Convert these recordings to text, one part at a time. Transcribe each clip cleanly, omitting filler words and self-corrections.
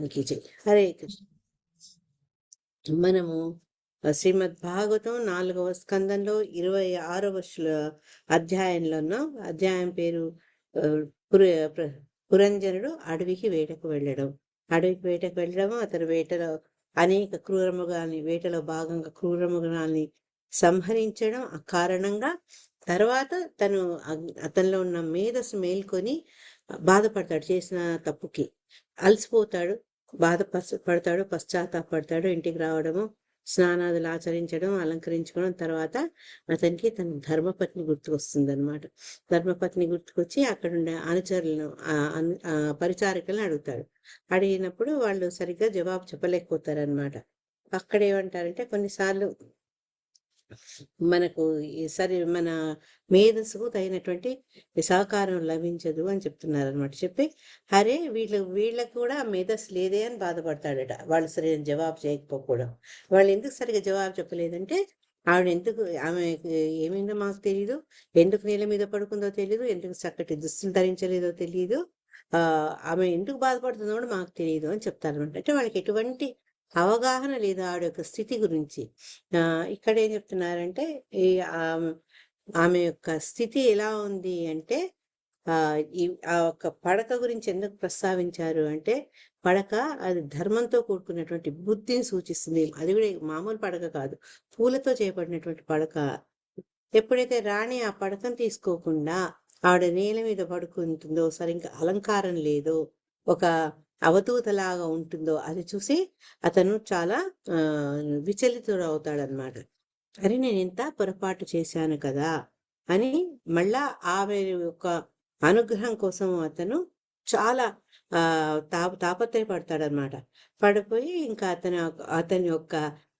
భగవాన్కి జై. హరే కృష్ణ. మనము శ్రీమద్ భాగవతం 4వ స్కందంలో 26వ అధ్యాయంలో ఉన్నాం. అధ్యాయం పేరు ఆ, పురంజనుడు అడవికి వేటకు వెళ్ళడం. అడవికి వేటకు వెళ్ళడము, అతను వేటలో అనేక క్రూరమృగాల్ని, వేటలో భాగంగా క్రూరమృగాల్ని సంహరించడం ఆ కారణంగా తర్వాత తను అతనిలో ఉన్న మేధస్సు మేల్కొని బాధపడతాడు. చేసిన తప్పుకి అలసిపోతాడు, పడతాడు, పశ్చాత్తాపడతాడు. ఇంటికి రావడము, స్నానాదులు ఆచరించడం, అలంకరించుకోవడం, తర్వాత అతనికి తన ధర్మపత్ని గుర్తుకొస్తుంది అనమాట. ధర్మపత్ని గుర్తుకొచ్చి అక్కడ ఉండే అనుచరులను పరిచారికలను అడుగుతాడు. అడిగినప్పుడు వాళ్ళు సరిగ్గా జవాబు చెప్పలేకపోతారనమాట. అక్కడ ఏమంటారంటే కొన్నిసార్లు మనకు మన మేధస్సుకు తగినటువంటి సహకారం లభించదు అని చెప్తున్నారు అనమాట. చెప్పి అరే వీళ్ళకు కూడా మేధస్సు లేదే అని బాధపడతాడట. వాళ్ళు సరైన జవాబు చేయకపోవడం. వాళ్ళు ఎందుకు సరిగా జవాబు చెప్పలేదంటే ఆమె ఏమైందో మాకు తెలియదు, ఎందుకు నేల మీద పడుకుందో తెలియదు, ఎందుకు చక్కటి దుస్తులు ధరించలేదో తెలియదు, ఆమె ఎందుకు బాధపడుతుందో కూడా మాకు తెలియదు అని చెప్తారనమాట. అంటే వాళ్ళకి ఎటువంటి అవగాహన లేదు ఆవిడ యొక్క స్థితి గురించి. ఇక్కడ ఏం చెప్తున్నారంటే ఈ ఆమె యొక్క స్థితి ఎలా ఉంది అంటే ఆ ఒక్క పడక గురించి ఎందుకు ప్రస్తావించారు అంటే, పడక అది ధర్మంతో కూడుకున్నటువంటి బుద్ధిని సూచిస్తుంది. అది కూడా మామూలు పడక కాదు, పూలతో చేయబడినటువంటి పడక. ఎప్పుడైతే రాణి ఆ పడకను తీసుకోకుండా ఆవిడ నేల మీద పడుకుంటుందో, సరిగ్గా అలంకారం లేదో, ఒక అవధూతలాగా ఉంటుందో అది చూసి అతను చాలా విచలితుడు అవుతాడనమాట. అరే నేను ఇంత పొరపాటు చేశాను కదా అని మళ్ళా ఆమె యొక్క అనుగ్రహం కోసం అతను చాలా తాపత్రయపడతాడనమాట. పడిపోయి ఇంకా అతని యొక్క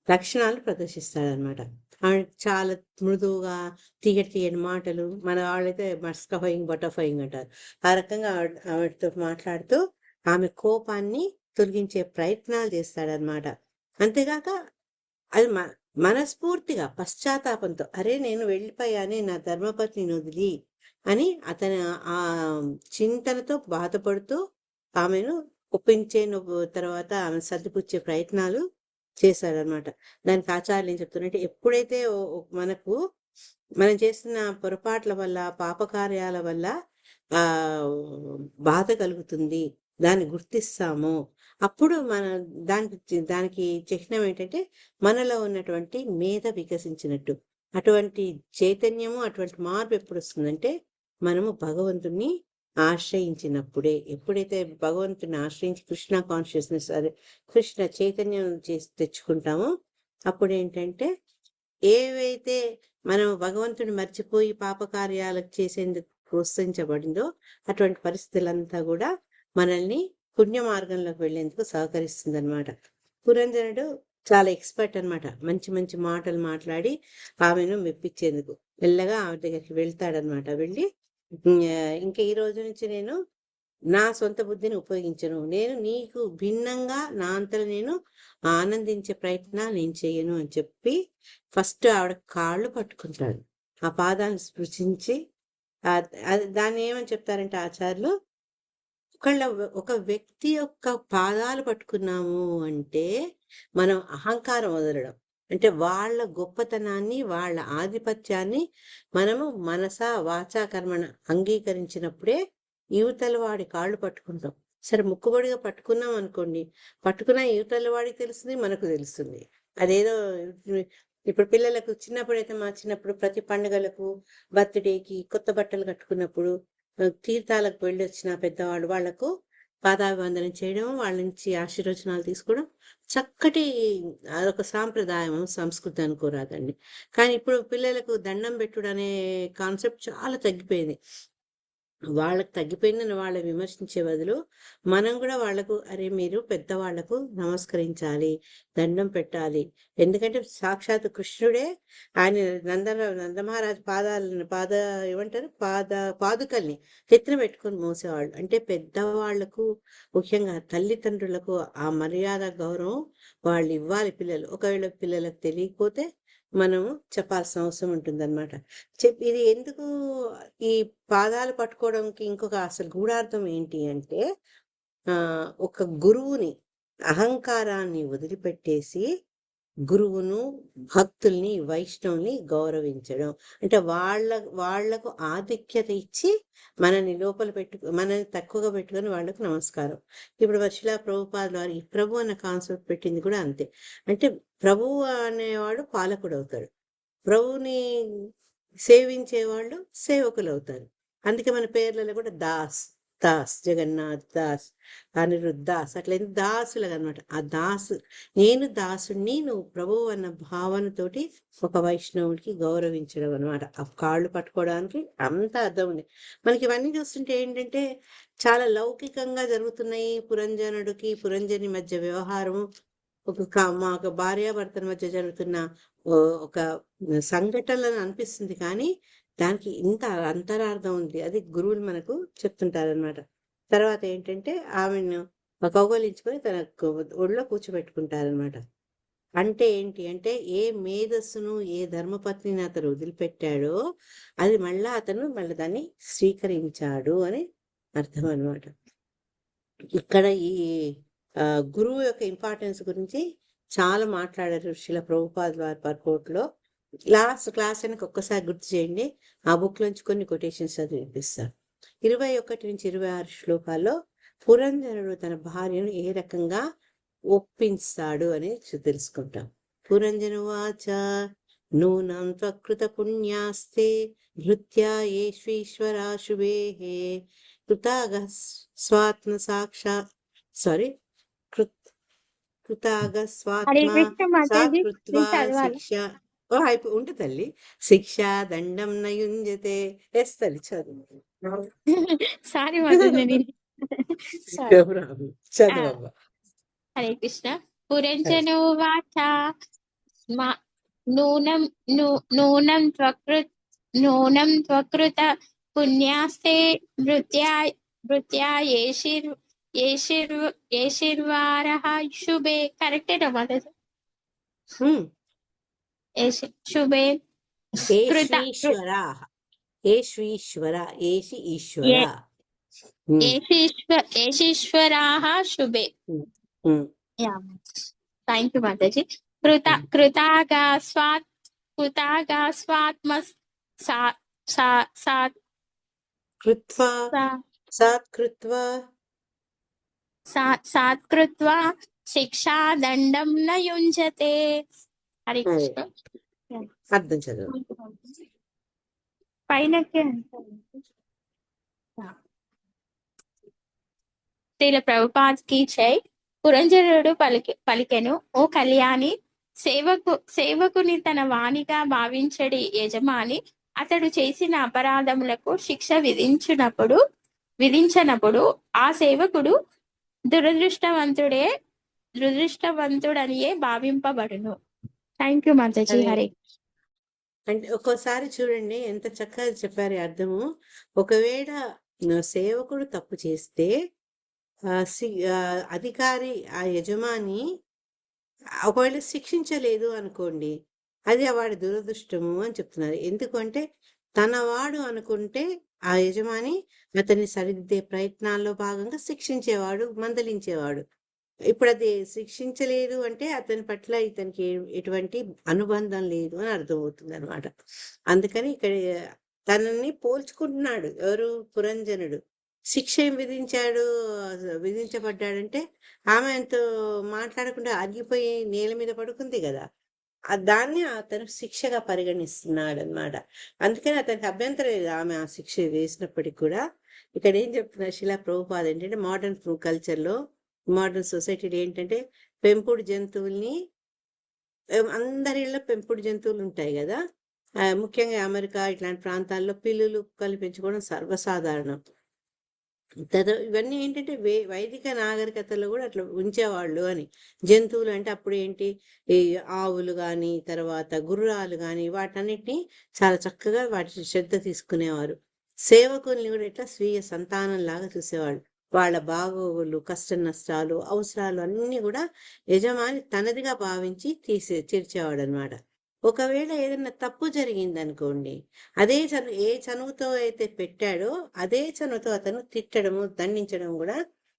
లక్షణాలు ప్రదర్శిస్తాడనమాట. ఆమె చాలా మృదువుగా తీయటి తీయని మాటలు, మన వాళ్ళైతే మస్కఫయింగ్ బటర్ఫయింగ్ అంటారు. ఆ రకంగా ఆవిడతో మాట్లాడుతూ ఆమె కోపాన్ని తొలగించే ప్రయత్నాలు చేస్తాడనమాట. అంతేగాక అది మనస్ఫూర్తిగా పశ్చాత్తాపంతో అరే నేను వెళ్ళిపోయానే నా ధర్మపత్నిని వదిలి అని అతను ఆ చింతనతో బాధపడుతూ ఆమెను ఒప్పించే తర్వాత ఆమె సర్దిపుచ్చే ప్రయత్నాలు చేశాడనమాట. దానికి ఆచార్యులు ఏం చెప్తున్నట్టే, ఎప్పుడైతే మనం చేస్తున్న పొరపాట్ల వల్ల, పాపకార్యాల వల్ల ఆ బాధ కలుగుతుంది, దాన్ని గుర్తిస్తాము, అప్పుడు దానికి చిహ్నం ఏంటంటే మనలో ఉన్నటువంటి మేధ వికసించినట్టు. అటువంటి చైతన్యము, అటువంటి మార్పు ఎప్పుడు వస్తుందంటే మనము భగవంతుణ్ణి ఆశ్రయించినప్పుడే. ఎప్పుడైతే భగవంతుని ఆశ్రయించి కృష్ణ కాన్షియస్నెస్, అదే కృష్ణ చైతన్యం చేసి తెచ్చుకుంటామో అప్పుడు ఏంటంటే ఏవైతే మనం భగవంతుని మర్చిపోయి పాపకార్యాలకు చేసేందుకు ప్రోత్సహించబడిందో అటువంటి పరిస్థితులంతా కూడా మనల్ని పుణ్య మార్గంలోకి వెళ్లేందుకు సహకరిస్తుంది అనమాట. పురంజనుడు చాలా ఎక్స్పర్ట్ అనమాట. మంచి మంచి మాటలు మాట్లాడి ఆమెను మెప్పించేందుకు మెల్లగా ఆమె దగ్గరికి వెళ్తాడనమాట. వెళ్ళి ఇంకా ఈ రోజు నుంచి నేను నా సొంత బుద్ధిని ఉపయోగించను, నేను నీకు భిన్నంగా నా అంతలో నేను ఆనందించే ప్రయత్నాలు నేను చేయను అని చెప్పి ఫస్ట్ ఆవిడ కాళ్ళు పట్టుకుంటాడు. ఆ పాదాలను స్పృశించి దాన్ని ఏమని చెప్తారంటే ఆచార్యులు, ఒక వ్యక్తి యొక్క పాదాలు పట్టుకున్నాము అంటే మనం అహంకారం వదలడం, అంటే వాళ్ళ గొప్పతనాన్ని, వాళ్ళ ఆధిపత్యాన్ని మనము మనస వాచా కర్మణ అంగీకరించినప్పుడే యువతల వాడి కాళ్ళు పట్టుకుంటాం. సరే ముక్కుబడిగా పట్టుకున్నాం అనుకోండి, పట్టుకున్న యువతల వాడికి తెలుస్తుంది, మనకు తెలుస్తుంది. అదేదో ఇప్పుడు పిల్లలకు చిన్నప్పుడైతే మా చిన్నప్పుడు ప్రతి పండుగలకు, బర్త్డేకి కొత్త బట్టలు కట్టుకున్నప్పుడు, తీర్థాలకు వెళ్ళి వచ్చిన పెద్దవాళ్ళు వాళ్లకు పాదాభివందనం చేయడం, వాళ్ళ నుంచి ఆశీర్వచనాలు తీసుకోవడం చక్కటి అదొక సాంప్రదాయం, సంస్కృతి అనుకోరాదండి. కానీ ఇప్పుడు పిల్లలకు దండం పెట్టుడు అనే కాన్సెప్ట్ చాలా తగ్గిపోయింది. వాళ్ళకి తగ్గిపోయిందని వాళ్ళ విమర్శించే బదులు మనం కూడా వాళ్లకు అరే మీరు పెద్దవాళ్లకు నమస్కరించాలి, దండం పెట్టాలి. ఎందుకంటే సాక్షాత్ కృష్ణుడే ఆయన నందమహారాజు ఏమంటారు పాదుకల్ని ఎత్తున పెట్టుకొని మోసేవాళ్ళు. అంటే పెద్దవాళ్లకు, ముఖ్యంగా తల్లిదండ్రులకు ఆ మర్యాద గౌరవం వాళ్ళు ఇవ్వాలి పిల్లలు. ఒకవేళ పిల్లలకు తెలియకపోతే మనము చెప్పాల్సిన అవసరం ఉంటుందన్నమాట. ఇది ఎందుకు ఈ పాదాలు పట్టుకోవడానికి ఇంకొక అసలు గూఢార్థం ఏంటి అంటే ఒక గురువుని అహంకారాన్ని వదిలిపెట్టేసి గురువును, భక్తుల్ని, వైష్ణవుల్ని గౌరవించడం. అంటే వాళ్లకు ఆధిక్యత ఇచ్చి మనల్ని మనల్ని తక్కువగా పెట్టుకొని వాళ్ళకు నమస్కారం. ఇప్పుడు శిలా ప్రభుపాదుల వారు ఈ ప్రభు అన్న కాన్సెప్ట్ పెట్టింది కూడా అంతే. అంటే ప్రభువు అనేవాడు పాలకుడు అవుతాడు, ప్రభువుని సేవించే వాళ్ళు సేవకులు అవుతారు. అందుకే మన పేర్లలో కూడా దాస్, జగన్నాథ్ దాస్, అనిరుద్ దాస్, అట్లా దాసులుగా అనమాట. ఆ దాసు, నేను దాసుని, నువ్వు ప్రభువు అన్న భావనతోటి ఒక వైష్ణవుడికి గౌరవించడం అనమాట. ఆ కాళ్ళు పట్టుకోవడానికి అంత అర్థం ఉంది. మనకి ఇవన్నీ చూస్తుంటే ఏంటంటే చాలా లౌకికంగా జరుగుతున్నాయి. పురంజని మధ్య వ్యవహారము, మా ఒక భార్యాభర్తల మధ్య జరుగుతున్న ఒక సంఘటనలను అనిపిస్తుంది, కానీ దానికి ఇంత అంతరార్థం ఉంది. అది గురువులు మనకు చెప్తుంటారనమాట. తర్వాత ఏంటంటే ఆమెను కౌగలించుకొని తన ఒళ్ళో కూర్చోబెట్టుకుంటారనమాట. అంటే ఏంటి అంటే, ఏ మేధస్సును, ఏ ధర్మపత్నిని అతను వదిలిపెట్టాడో అది మళ్ళీ దాన్ని స్వీకరించాడు అని అర్థం అనమాట. ఇక్కడ ఈ గురువు యొక్క ఇంపార్టెన్స్ గురించి చాలా మాట్లాడారు శ్రీల ప్రభుపాదుల వారి పర్కోట్లో. లాస్ట్ క్లాస్ అని ఒక్కసారి గుర్తు చేయండి. ఆ బుక్ నుంచి కొన్ని కొటేషన్స్ చదివి వినిపిస్తారు. 21 నుంచి 26 శ్లోకాల్లో పురంజనుడు తన భార్యను ఏ రకంగా ఒప్పించాడు అని తెలుసుకుంటాం. పురంజనువాచ నూనం త్వకృత పుణ్యాస్తే భృత్యా ఏశ్వీశ్వరాశుభే కృతాగ స్వాత్మ కృతాగ స్వాత్మ సాకృత్వా శిక్ష ఉంటే తల్లి శిక్ష దండం నయుంజతే. ఎస్ తల్లి చదువు. సారీ చదువు. హరే కృష్ణ. పురంజనోవాచ నూనం త్వకృత పుణ్యాస్తే భృత్యా ఏషిర్వారః శుభే. కరెక్టేనా మాతాజీ? శుభే ఏషీశ్వరాః శుభే. Thank you Mataji. కృతాగా స్వాత్మ సాత్కృత్వా శిక్షా దండం న యుంజతే. హరి కృష్ణ. అర్థం చదువు. పైనకే శ్రీల ప్రభుపాద్కి జై. పురంజనుడు పలికెను, ఓ కళ్యాణి, సేవకుని తన వాణిగా భావించడి యజమాని అతడు చేసిన అపరాధములకు శిక్ష విధించనప్పుడు ఆ సేవకుడు దురదృష్టవంతుడనియే భావింపబడును. Thank you Mataji. హరే. అంటే ఒక్కోసారి చూడండి ఎంత చక్కగా చెప్పారు అర్థము. ఒకవేళ సేవకుడు తప్పు చేస్తే అధికారి, ఆ యజమాని ఒకవేళ శిక్షించలేదు అనుకోండి, అది వాడి దురదృష్టము అని చెప్తున్నారు. ఎందుకంటే తన వాడు అనుకుంటే ఆ యజమాని అతన్ని సరిదిద్దే ప్రయత్నాల్లో భాగంగా శిక్షించేవాడు, మందలించేవాడు. ఇప్పుడు అది శిక్షించలేదు అంటే అతని పట్ల ఇతనికి ఎటువంటి అనుబంధం లేదు అని అర్థమవుతుంది అనమాట. అందుకని ఇక్కడ తనని పోల్చుకుంటున్నాడు ఎవరు? పురంజనుడు. శిక్ష ఏం విధించబడ్డాడంటే ఆమె ఎంతో మాట్లాడకుండా అరిగిపోయి నేల మీద పడుకుంది కదా, దాన్ని అతను శిక్షగా పరిగణిస్తున్నాడు అనమాట. అందుకని అతనికి అభ్యంతరం లేదు ఆమె ఆ శిక్ష వేసినప్పటికీ కూడా. ఇక్కడ ఏం చెప్తున్నారు శిలా ప్రభుపాద ఏంటంటే, మోడర్న్ కల్చర్లో, మోడర్న్ సొసైటీలో ఏంటంటే పెంపుడు జంతువుల్ని, అందరిలో పెంపుడు జంతువులు ఉంటాయి కదా, ముఖ్యంగా అమెరికా ఇట్లాంటి ప్రాంతాల్లో పిల్లులు కుక్కలు పెంచుకోవడం సర్వసాధారణం. ఇవన్నీ ఏంటంటే వైదిక నాగరికతలో కూడా అట్లా ఉంచేవాళ్ళు అని. జంతువులు అంటే అప్పుడు ఏంటి, ఈ ఆవులు కానీ, తర్వాత గుర్రాలు కానీ, వాటన్నిటిని చాలా చక్కగా వాటి శ్రద్ధ తీసుకునేవారు. సేవకుల్ని కూడా ఇట్లా స్వీయ సంతానం లాగా చూసేవాళ్ళు. వాళ్ళ బాగోగులు, కష్ట నష్టాలు, అవసరాలు అన్నీ కూడా యజమాని తనదిగా భావించి తీర్చేవాడు అనమాట. ఒకవేళ ఏదైనా తప్పు జరిగింది అనుకోండి, అదే ఏ చనువుతో అయితే పెట్టాడో అదే చనువుతో అతను తిట్టడము, దండించడం కూడా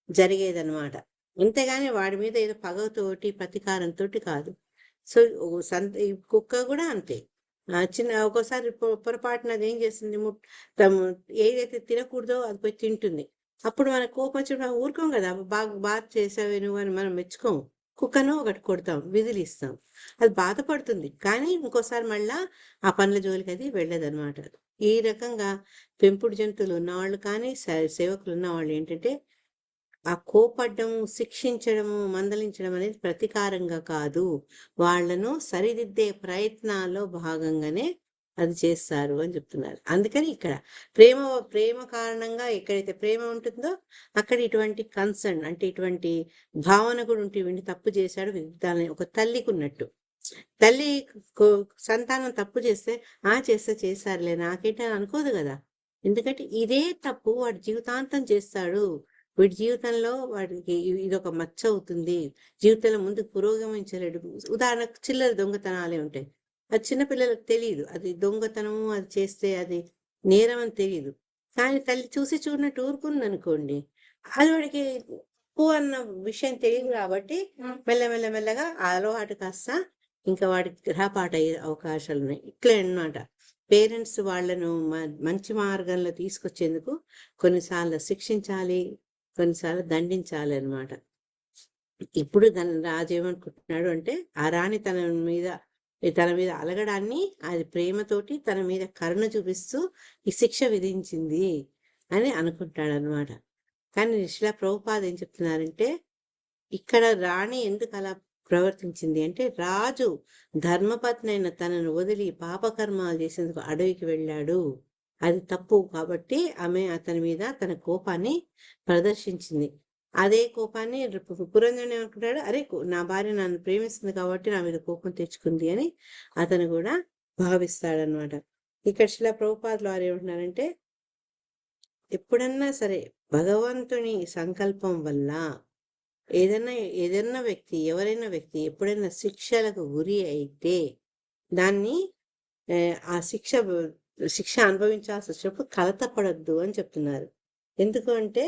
జరిగేదనమాట. అంతేగాని వాడి మీద ఏదో పగతోటి ప్రతీకారంతో కాదు. సో ఈ కుక్క కూడా అంతే. చిన్న ఒక్కోసారి పొరపాటున అది ఏం చేస్తుంది, తము ఏదైతే తినకూడదో అది పోయి తింటుంది. అప్పుడు మన కోపం వచ్చి మనం ఊరుకోం కదా, బాగా చేసావే నువ్వు అని మనం మెచ్చుకోము. కుక్కను ఒకటి కొడతాం, విదిలిస్తాం, అది బాధపడుతుంది, కానీ ఇంకోసారి మళ్ళా ఆ పనుల జోలికి అది వెళ్ళదన్నమాట. ఈ రకంగా పెంపుడు జంతువులు ఉన్నవాళ్ళు కానీ సేవకులు ఉన్నవాళ్ళు ఏంటంటే ఆ కోపడ్డము, శిక్షించడము, మందలించడం అనేది ప్రతీకారంగా కాదు. వాళ్ళను సరిదిద్దే ప్రయత్నాల్లో భాగంగానే అది చేస్తారు అని చెప్తున్నారు. అందుకని ఇక్కడ ప్రేమ ప్రేమ కారణంగా ఎక్కడైతే ప్రేమ ఉంటుందో అక్కడ ఇటువంటి కన్సర్న్ అంటే ఇటువంటి భావన కూడా ఉంటే వీడిని తప్పు చేశాడు విద్దాలని ఒక తల్లికి ఉన్నట్టు. తల్లి సంతానం తప్పు చేస్తే చేస్తే చేశారులే నాకేంటని అనుకోదు కదా. ఎందుకంటే ఇదే తప్పు వాడి జీవితాంతం చేస్తాడు, వీడి జీవితంలో వాడికి ఇదొక మచ్చ అవుతుంది, జీవితంలో ముందుకు పురోగమించలేడు. ఉదాహరణకు చిల్లర దొంగతనాలే ఉంటాయి. అది చిన్నపిల్లలకు తెలియదు, అది దొంగతనము, అది చేస్తే అది నేరం అని తెలియదు. కానీ తల్లి చూసి చూడనట్టు ఊరుకుంది అనుకోండి, అది వాడికి తప్పు అన్న విషయం తెలియదు కాబట్టి మెల్లమెల్లగా ఆ అలవాటు కాస్త ఇంకా వాడికి గ్రహపాటు అయ్యే అవకాశాలు ఉన్నాయి. ఇట్లే అన్నమాట. పేరెంట్స్ వాళ్ళను మంచి మార్గంలో తీసుకొచ్చేందుకు కొన్నిసార్లు శిక్షించాలి, కొన్నిసార్లు దండించాలి అన్నమాట. ఇప్పుడు రాజు ఏమనుకుంటున్నాడు అంటే ఆ రాణి తన మీద అలగడాన్ని అది ప్రేమతోటి తన మీద కరుణ చూపిస్తూ ఈ శిక్ష విధించింది అని అనుకుంటాడు అనమాట. కానీ శ్రీల ప్రభుపాద ఏం చెప్తున్నారంటే ఇక్కడ రాణి ఎందుకు అలా ప్రవర్తించింది అంటే రాజు ధర్మపత్ని అయిన తనను వదిలి పాపకర్మాలు చేసేందుకు అడవికి వెళ్ళాడు, అది తప్పు కాబట్టి ఆమె అతని మీద తన కోపాన్ని ప్రదర్శించింది. అదే కోపాన్ని పురంజనుడు ఏమనుకుంటాడు, అరే నా భార్య నన్ను ప్రేమిస్తుంది కాబట్టి నా మీద కోపం తెచ్చుకుంది అని అతను కూడా భావిస్తాడనమాట. ఇక్కడ శిలా ప్రభుపాదులు వారు ఏమంటున్నారంటే ఎప్పుడన్నా సరే భగవంతుని సంకల్పం వల్ల ఏదైనా వ్యక్తి ఎవరైనా వ్యక్తి ఎప్పుడైనా శిక్షలకు గురి అయితే దాన్ని ఆ శిక్ష అనుభవించాల్సి వచ్చినప్పుడు కలతపడద్దు అని చెప్తున్నారు. ఎందుకు అంటే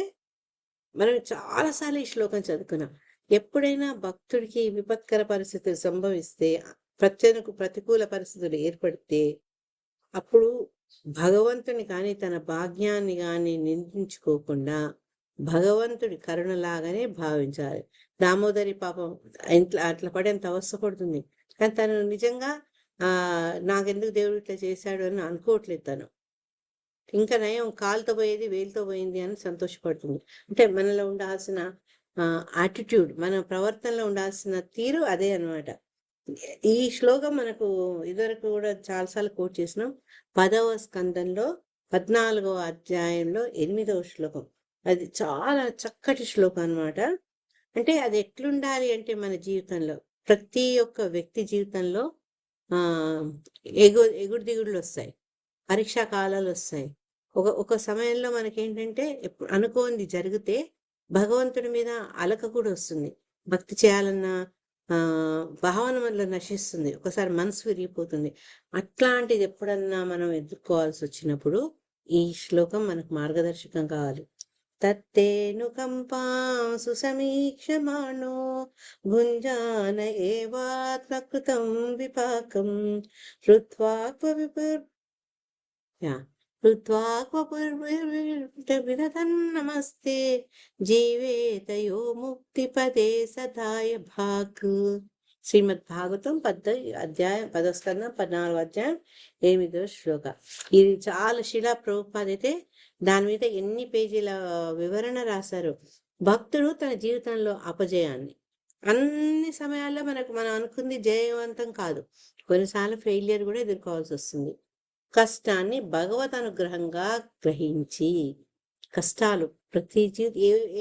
మనం చాలాసార్లు ఈ శ్లోకం చదువుకున్నాం. ఎప్పుడైనా భక్తుడికి విపత్కర పరిస్థితులు సంభవిస్తే, ప్రతికూల పరిస్థితులు ఏర్పడితే అప్పుడు భగవంతుని కానీ తన భాగ్యాన్ని కానీ నిందించుకోకుండా భగవంతుడి కరుణలాగానే భావించాలి. దామోదరి పాపం అట్లా పడేంత అవస్థపడుతుంది, కానీ తను నిజంగా నాకెందుకు దేవుడు ఇట్లా చేశాడు అని అనుకోవట్లేదు. తను ఇంకా నయం కాలుతో పోయేది వేలుతో పోయింది అని సంతోషపడుతుంది. అంటే మనలో ఉండాల్సిన యాటిట్యూడ్, మన ప్రవర్తనలో ఉండాల్సిన తీరు అదే అన్నమాట. ఈ శ్లోకం మనకు ఇదివరకు కూడా చాలాసార్లు కోట్ చేసినాం. 10వ స్కందంలో 14వ అధ్యాయంలో 8వ శ్లోకం. అది చాలా చక్కటి శ్లోకం అన్నమాట. అంటే అది ఎట్లుండాలి అంటే మన జీవితంలో ప్రతి ఒక్క వ్యక్తి జీవితంలో ఎగుడు దిగుడులు వస్తాయి, పరీక్షా కాలాలు వస్తాయి. ఒక సమయంలో మనకేంటంటే అనుకోనిది జరిగితే భగవంతుడి మీద అలక కూడా వస్తుంది, భక్తి చేయాలన్న భావన వల్ల నశిస్తుంది, ఒకసారి మనసు విరిగిపోతుంది. అట్లాంటిది ఎప్పుడన్నా మనం ఎదుర్కోవాల్సి వచ్చినప్పుడు ఈ శ్లోకం మనకు మార్గదర్శకం కావాలి. తత్తేనుకంపాం సుసమీక్షమాణో భుంజాన ఏవాత్మకృతం విపాకం నమస్తే జీవేతయో ముక్తిపదే సదాయ భాగ్. శ్రీమద్ భాగవతం 10వ స్కందం 14వ అధ్యాయం 8వ శ్లోక. ఇది చాలా శిలా ప్రభుపాద అయితే దాని మీద ఎన్ని పేజీల వివరణ రాశారు. భక్తుడు తన జీవితంలో అపజయాన్ని అన్ని సమయాల్లో మనం అనుకుంది జయవంతం కాదు, కొన్నిసార్లు ఫెయిలియర్ కూడా ఎదుర్కోవాల్సి వస్తుంది. కష్టాన్ని భగవత్ అనుగ్రహంగా గ్రహించి, కష్టాలు ప్రతి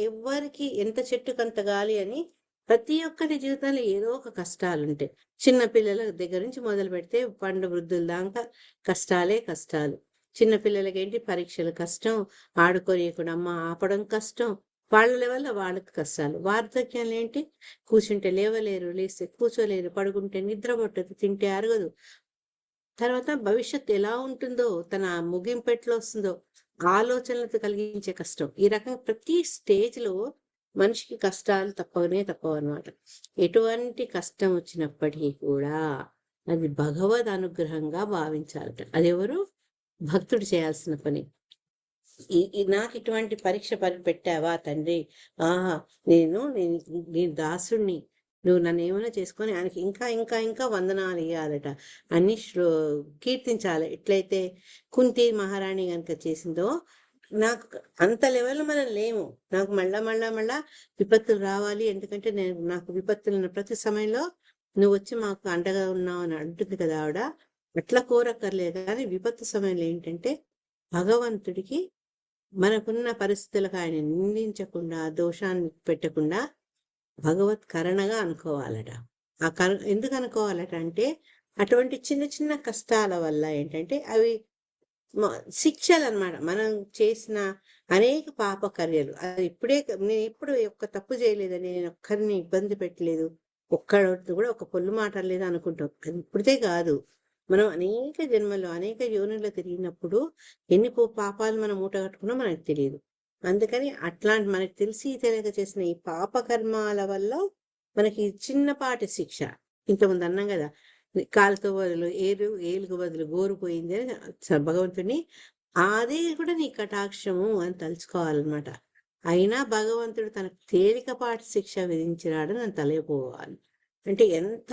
ఎవరికి ఎంత చెట్టుకంత గాలి అని ప్రతి ఒక్కరి జీవితంలో ఏదో ఒక కష్టాలు ఉంటాయి. చిన్న పిల్లల దగ్గర నుంచి మొదలు పెడితే పండు వృద్ధుల దాకా కష్టాలే కష్టాలు. చిన్న పిల్లలకి ఏంటి పరీక్షలు కష్టం, ఆడుకోనియకుండా అమ్మ ఆపడం కష్టం, వాళ్ళ వల్ల వాళ్ళకి కష్టాలు. వార్ధక్యాలు ఏంటి, కూర్చుంటే లేవలేరు, లేస్తే కూర్చోలేరు, పడుకుంటే నిద్ర పట్టదు, తింటే అరగదు. తర్వాత భవిష్యత్తు ఎలా ఉంటుందో, తన ముగింపు ఎట్లా వస్తుందో ఆలోచనలతో కలిగించే కష్టం. ఈ రకంగా ప్రతి స్టేజ్లో మనిషికి కష్టాలు తప్పవన్నమాట. ఎటువంటి కష్టం వచ్చినప్పటికీ కూడా అది భగవద్ అనుగ్రహంగా భావించాలట. అది ఎవరు? భక్తుడు చేయాల్సిన పని. నాకు ఇటువంటి పరీక్ష పెట్టావా తండ్రి, ఆహా నేను నీ దాసుణ్ణి, నువ్వు నన్ను ఏమైనా చేసుకొని ఆయనకి ఇంకా ఇంకా ఇంకా వందనాలు ఇవ్వాలట, అన్ని కీర్తించాలి. ఎట్లయితే కుంతి మహారాణి కనుక చేసిందో, నాకు అంత లెవెల్ మనం లేము. నాకు మళ్ళా విపత్తులు రావాలి, ఎందుకంటే నాకు విపత్తులు ప్రతి సమయంలో నువ్వు వచ్చి మాకు అండగా ఉన్నావు అని అంటుంది కదా ఆవిడ. అట్లా కోరక్కర్లేదు. కానీ విపత్తు సమయంలో ఏంటంటే భగవంతుడికి మనకున్న పరిస్థితులకు ఆయన నిందించకుండా, దోషాన్ని పెట్టకుండా భగవత్ కరుణగా అనుకోవాలట. ఆ ఎందుకు అనుకోవాలట అంటే, అటువంటి చిన్న చిన్న కష్టాల వల్ల ఏంటంటే అవి శిక్షలు అన్నమాట. మనం చేసిన అనేక పాప కార్యాలు, అది నేను ఎప్పుడు ఒక్క తప్పు చేయలేదని, నేను ఒక్కరిని ఇబ్బంది పెట్టలేదు, ఒక్కడితో కూడా ఒక పొల్లు మాట్లాడలేదు అనుకుంటాం. అది ఇప్పుడే కాదు, మనం అనేక జన్మల్లో అనేక యోనుల్లో తిరిగినప్పుడు ఎన్ని పాపాలు మనం మూట కట్టుకున్నా మనకు తెలియదు. అందుకని అట్లాంటి మనకు తెలిసి తెలియక చేసిన ఈ పాప కర్మాల వల్ల మనకి చిన్నపాటి శిక్ష. ఇంతకుముందు అన్నాం కదా, కాలుతో బదులు ఏలుగు బదులు గోరు పోయింది అని భగవంతుని, అదే కూడా నీ కటాక్షము అని తలుచుకోవాలన్నమాట. అయినా భగవంతుడు తనకు తేలికపాటి శిక్ష విధించినాడు అని తలైపోవాలి. అంటే ఎంత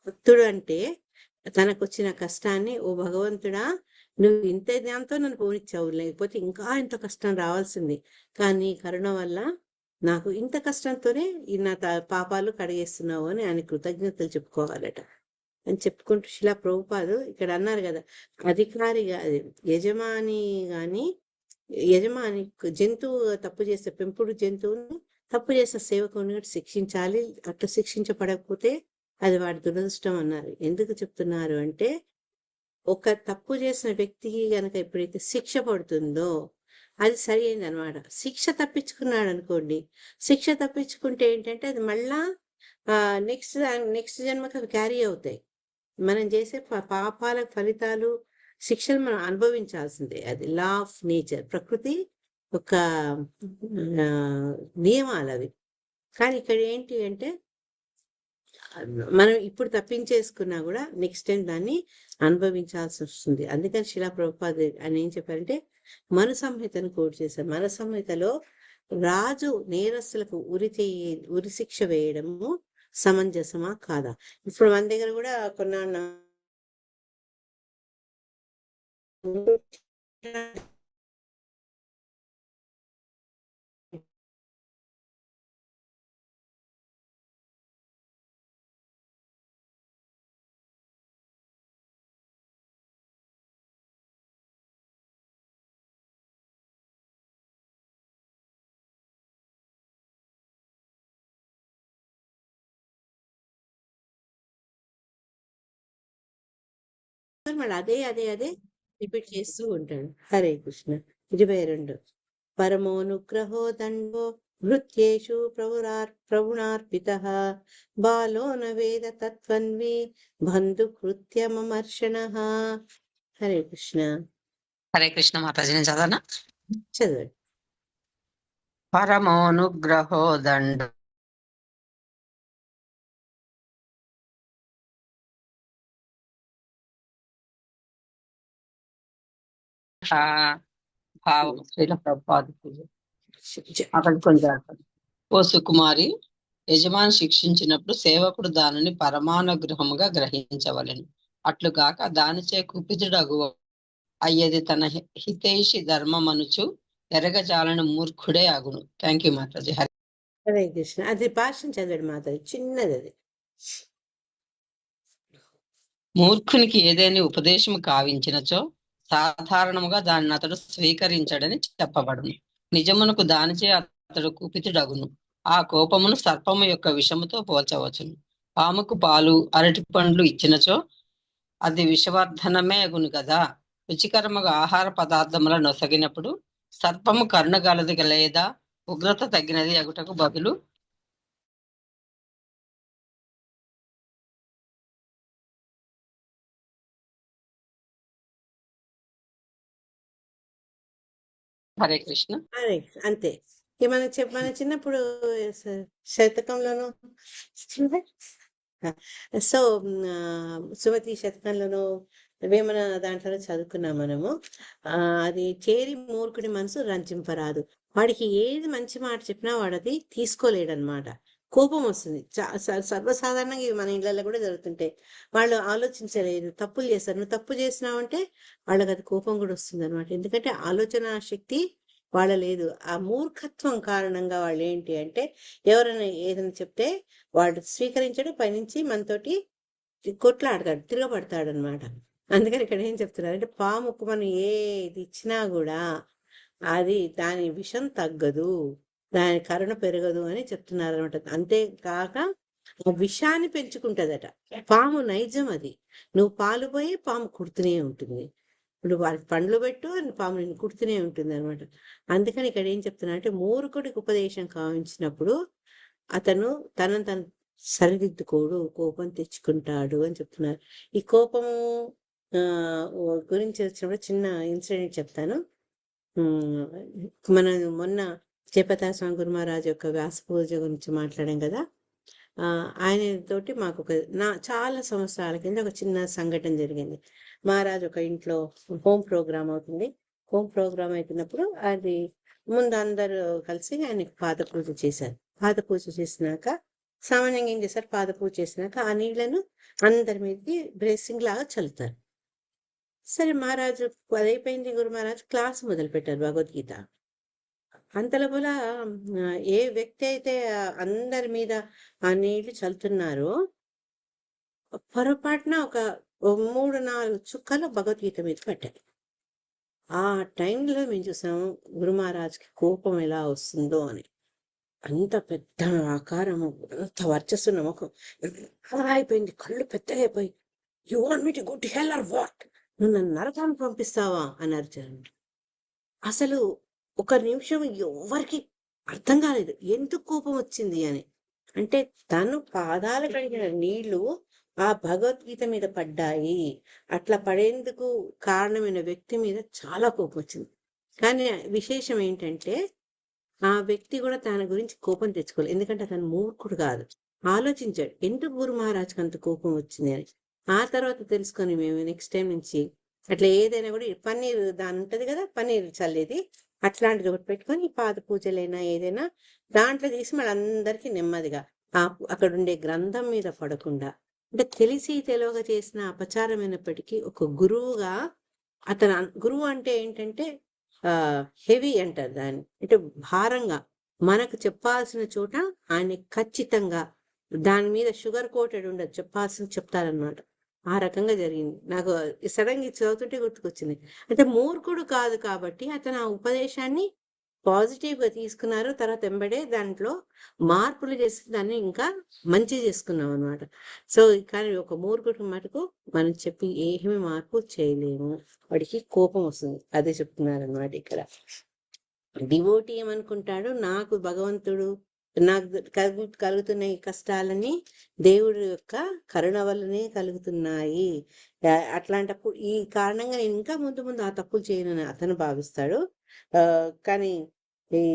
భక్తుడు అంటే, తనకు వచ్చిన కష్టాన్ని, ఓ భగవంతుడా నువ్వు ఇంత జ్ఞానంతో నన్ను పోనిచ్చావు, లేకపోతే ఇంకా ఇంత కష్టం రావాల్సింది, కానీ కరుణ వల్ల నాకు ఇంత కష్టంతోనే నా పాపాలు కడిగేస్తున్నావు అని ఆయన కృతజ్ఞతలు చెప్పుకోవాలట. అని చెప్పుకుంటూ శిలా ప్రభుపాదు ఇక్కడ అన్నారు కదా, అధికారిగా యజమాని గాని, యజమాని జంతువు తప్పు చేస్తే, పెంపుడు జంతువును తప్పు చేసిన సేవకుని శిక్షించాలి, అట్లా శిక్షించబడకపోతే అది వాడి దురదృష్టం అన్నారు. ఎందుకు చెప్తున్నారు అంటే, ఒక తప్పు చేసిన వ్యక్తికి గనక ఎప్పుడైతే శిక్ష పడుతుందో అది సరి అయింది అనమాట. శిక్ష తప్పించుకున్నాడు అనుకోండి, శిక్ష తప్పించుకుంటే ఏంటంటే అది మళ్ళా నెక్స్ట్ జన్మకి అవి క్యారీ అవుతాయి. మనం చేసే పాపాల ఫలితాలు, శిక్షలు మనం అనుభవించాల్సిందే. అది లా ఆఫ్ నేచర్, ప్రకృతి ఒక నియమాలు అవి. కానీ ఇక్కడ ఏంటి అంటే, మనం ఇప్పుడు తప్పించేసుకున్నా కూడా నెక్స్ట్ టైం దాన్ని అనుభవించాల్సి వస్తుంది. అందుకని శిలా ప్రభుపాద అని ఏం చెప్పారంటే, మను సంహితను కోట్ చేశారు. మన సంహితలో రాజు నేరస్తులకు ఉరి శిక్ష వేయడము సమంజసమా కాదా? ఇప్పుడు మన దగ్గర కూడా కొన్నాళ్ళు మళ్ళీ అదే రిపీట్ చేస్తూ ఉంటాడు. హరే కృష్ణ. 22 పరమోనుగ్రహో దండో భృత్యేషు ప్రభుణార్పిత బాలో న వేద తత్వన్వి బంధు కృత్యమర్షణ. హరే కృష్ణ. హరే కృష్ణ మాతాజీ, నేను చదవనా? చదవండి. పరమోనుగ్రహో దండ భావం శ్రీల ప్రభుపాద అక్కడికి కొంచెం. ఓ సుకుమారి, యజమాని శిక్షించినప్పుడు సేవకుడు దానిని పరమానుగ్రహముగా గ్రహించవలెను. అట్లుగాక దానిచే కుపితుడగు అయ్యేది తన హితైషి ధర్మమనుచు ఎరగజాలని మూర్ఖుడే అగును. Thank you Mataji. హరే కృష్ణ. అది భాషను చదవండి మాతాజీ, చిన్నది అది. మూర్ఖునికి ఏదైనా ఉపదేశము కావించినచో సాధారణముగా దానిని అతడు స్వీకరించడని చెప్పబడును. నిజమునకు దానిచే అతడు కుపితుడగును. ఆ కోపమును సర్పము యొక్క విషముతో పోల్చవచ్చును. పాముకు పాలు అరటి పండ్లు ఇచ్చినచో అది విషవర్ధనమే అగును కదా. రుచికరముగా ఆహార పదార్థములను నొసగినప్పుడు సర్పము కరుణగలది లేదా ఉగ్రత తగినది అగుటకు బదులు హరే కృష్ణ. హరే అంతే. మన చిన్నప్పుడు శతకంలోను సో సుమతి శతకంలోను వేమన దాంట్లో చదువుకున్నాం మనము. అది చేరి మూర్ఖుడి మనసు రంజింపరాదు. వాడికి ఏది మంచి మాట చెప్పినా వాడు అది తీసుకోలేడనమాట. కోపం వస్తుంది. సర్వసాధారణంగా ఇవి మన ఇళ్ళల్లో కూడా జరుగుతుంటాయి. వాళ్ళు ఆలోచించలేదు, తప్పులు చేస్తారు. నువ్వు తప్పు చేసినావంటే వాళ్ళకి అది కోపం కూడా వస్తుంది అనమాట. ఎందుకంటే ఆలోచన శక్తి వాళ్ళ లేదు. ఆ మూర్ఖత్వం కారణంగా వాళ్ళు ఏంటి అంటే ఎవరైనా ఏదైనా చెప్తే వాడు స్వీకరించడు, పైనుంచి మనతోటి కొట్లాడతాడు, తిరగబడతాడు అనమాట. అందుకని ఇక్కడ ఏం చెప్తున్నారు అంటే పాముకు మనం ఏది ఇచ్చినా కూడా అది దాని విషం తగ్గదు, దాని కరుణ పెరగదు అని చెప్తున్నారు అనమాట. అంతేకాక ఆ విషాన్ని పెంచుకుంటదట. పాము నైజం అది. నువ్వు పాలు పోయి పాము కుడుతూనే ఉంటుంది. ఇప్పుడు వారికి పండ్లు పెట్టు అని పాము నిన్ను కుడుతూనే ఉంటుంది అనమాట. అందుకని ఇక్కడ ఏం చెప్తున్నా అంటే మూర్ఖుడికి ఉపదేశం కావించినప్పుడు అతను తను సరిదిద్దుకోడు, కోపం తెచ్చుకుంటాడు అని చెప్తున్నారు. ఈ కోపము గురించి వచ్చినప్పుడు చిన్న ఇన్సిడెంట్ చెప్తాను. మనం మొన్న జయప్రకాశ స్వామి గురు మహారాజ్ యొక్క వ్యాస పూజ గురించి మాట్లాడాం కదా. ఆయన తోటి మాకు చాలా సంవత్సరాల కింద ఒక చిన్న సంఘటన జరిగింది. మహారాజ్ ఒక ఇంట్లో హోమ్ ప్రోగ్రామ్ అవుతుంది. హోమ్ ప్రోగ్రామ్ అవుతున్నప్పుడు అది ముందు అందరూ కలిసి ఆయనకి పాద పూజ చేశారు. పాద పూజ చేసినాక సామాన్యంగా ఏం చేశారు, పాద పూజ చేసినాక ఆ నీళ్లను అందరి మీదకి బ్రెస్సింగ్ లాగా చల్లుతారు. సరే మహారాజు అది అయిపోయింది, గురు మహారాజు క్లాస్ మొదలు పెట్టారు భగవద్గీత. అంతలోపల ఏ వ్యక్తి అయితే అందరి మీద ఆ నీళ్లు చల్లుతున్నారో పొరపాటున ఒక 3-4 చుక్కలు భగవద్గీత మీద పట్టాయి. ఆ టైంలో మేము చూసాము గురు మహారాజ్కి కోపం ఎలా వస్తుందో అని. అంత పెద్ద ఆకారము, అంత వర్చస్సున్న ముఖం అలా అయిపోయింది. కళ్ళు పెద్దగా అయిపోయి, you want me to go to hell or what, నువ్వు నన్ను నరకానికి పంపిస్తావా అని అరిచారు. అసలు ఒక నిమిషం ఎవరికి అర్థం కాలేదు ఎందుకు కోపం వచ్చింది అని. అంటే తను పాదాలు కడిగిన నీళ్లు ఆ భగవద్గీత మీద పడ్డాయి. అట్లా పడేందుకు కారణమైన వ్యక్తి మీద చాలా కోపం వచ్చింది. కానీ విశేషం ఏంటంటే ఆ వ్యక్తి కూడా తన గురించి కోపం తెచ్చుకోలేదు. ఎందుకంటే అతను మూర్ఖుడు కాదు, ఆలోచించాడు ఎందుకు గురు మహారాజ్కి అంత కోపం వచ్చింది అని. ఆ తర్వాత తెలుసుకొని మేము నెక్స్ట్ టైం నుంచి అట్లా ఏదైనా కూడా పన్నీర్ దాని ఉంటది కదా, పన్నీర్ చల్లేది అట్లాంటిది ఒకటి పెట్టుకొని పాద పూజలైనా ఏదైనా దాంట్లో తీసి మళ్ళీ అందరికీ నెమ్మదిగా అక్కడ ఉండే గ్రంథం మీద పడకుండా, అంటే తెలిసి తెలియక చేసిన అపచారమైనప్పటికీ ఒక గురువుగా గురువు అంటే ఏంటంటే హెవీ అంటారు దాన్ని, అంటే భారంగా మనకు చెప్పాల్సిన చోట ఆయన ఖచ్చితంగా దాని మీద షుగర్ కోటెడ్ ఉండదు, చెప్పాల్సింది చెప్తారనమాట. ఆ రకంగా జరిగింది. నాకు సడన్ గా చదువుతుంటే గుర్తుకొచ్చింది. అంటే మూర్ఖుడు కాదు కాబట్టి అతను ఆ ఉపదేశాన్ని పాజిటివ్ గా తీసుకున్నారు. తర్వాత వెంబడే దాంట్లో మార్పులు చేసి దాన్ని ఇంకా మంచి చేసుకున్నాం అనమాట. సో కానీ ఒక మూర్ఖుడికి మటుకు మనం చెప్పి ఏమీ మార్పు చేయలేము, వాడికి కోపం వస్తుంది. అదే చెప్తున్నారు అనమాట ఇక్కడ. డివోటీ ఏమనుకుంటాడు, నాకు భగవంతుడు నాకు కలుగుతున్న ఈ కష్టాలని దేవుడి యొక్క కరుణ వల్లనే కలుగుతున్నాయి, అట్లాంటప్పుడు ఈ కారణంగా నేను ఇంకా ముందు ముందు ఆ తప్పులు చేయనని అతను భావిస్తాడు. కానీ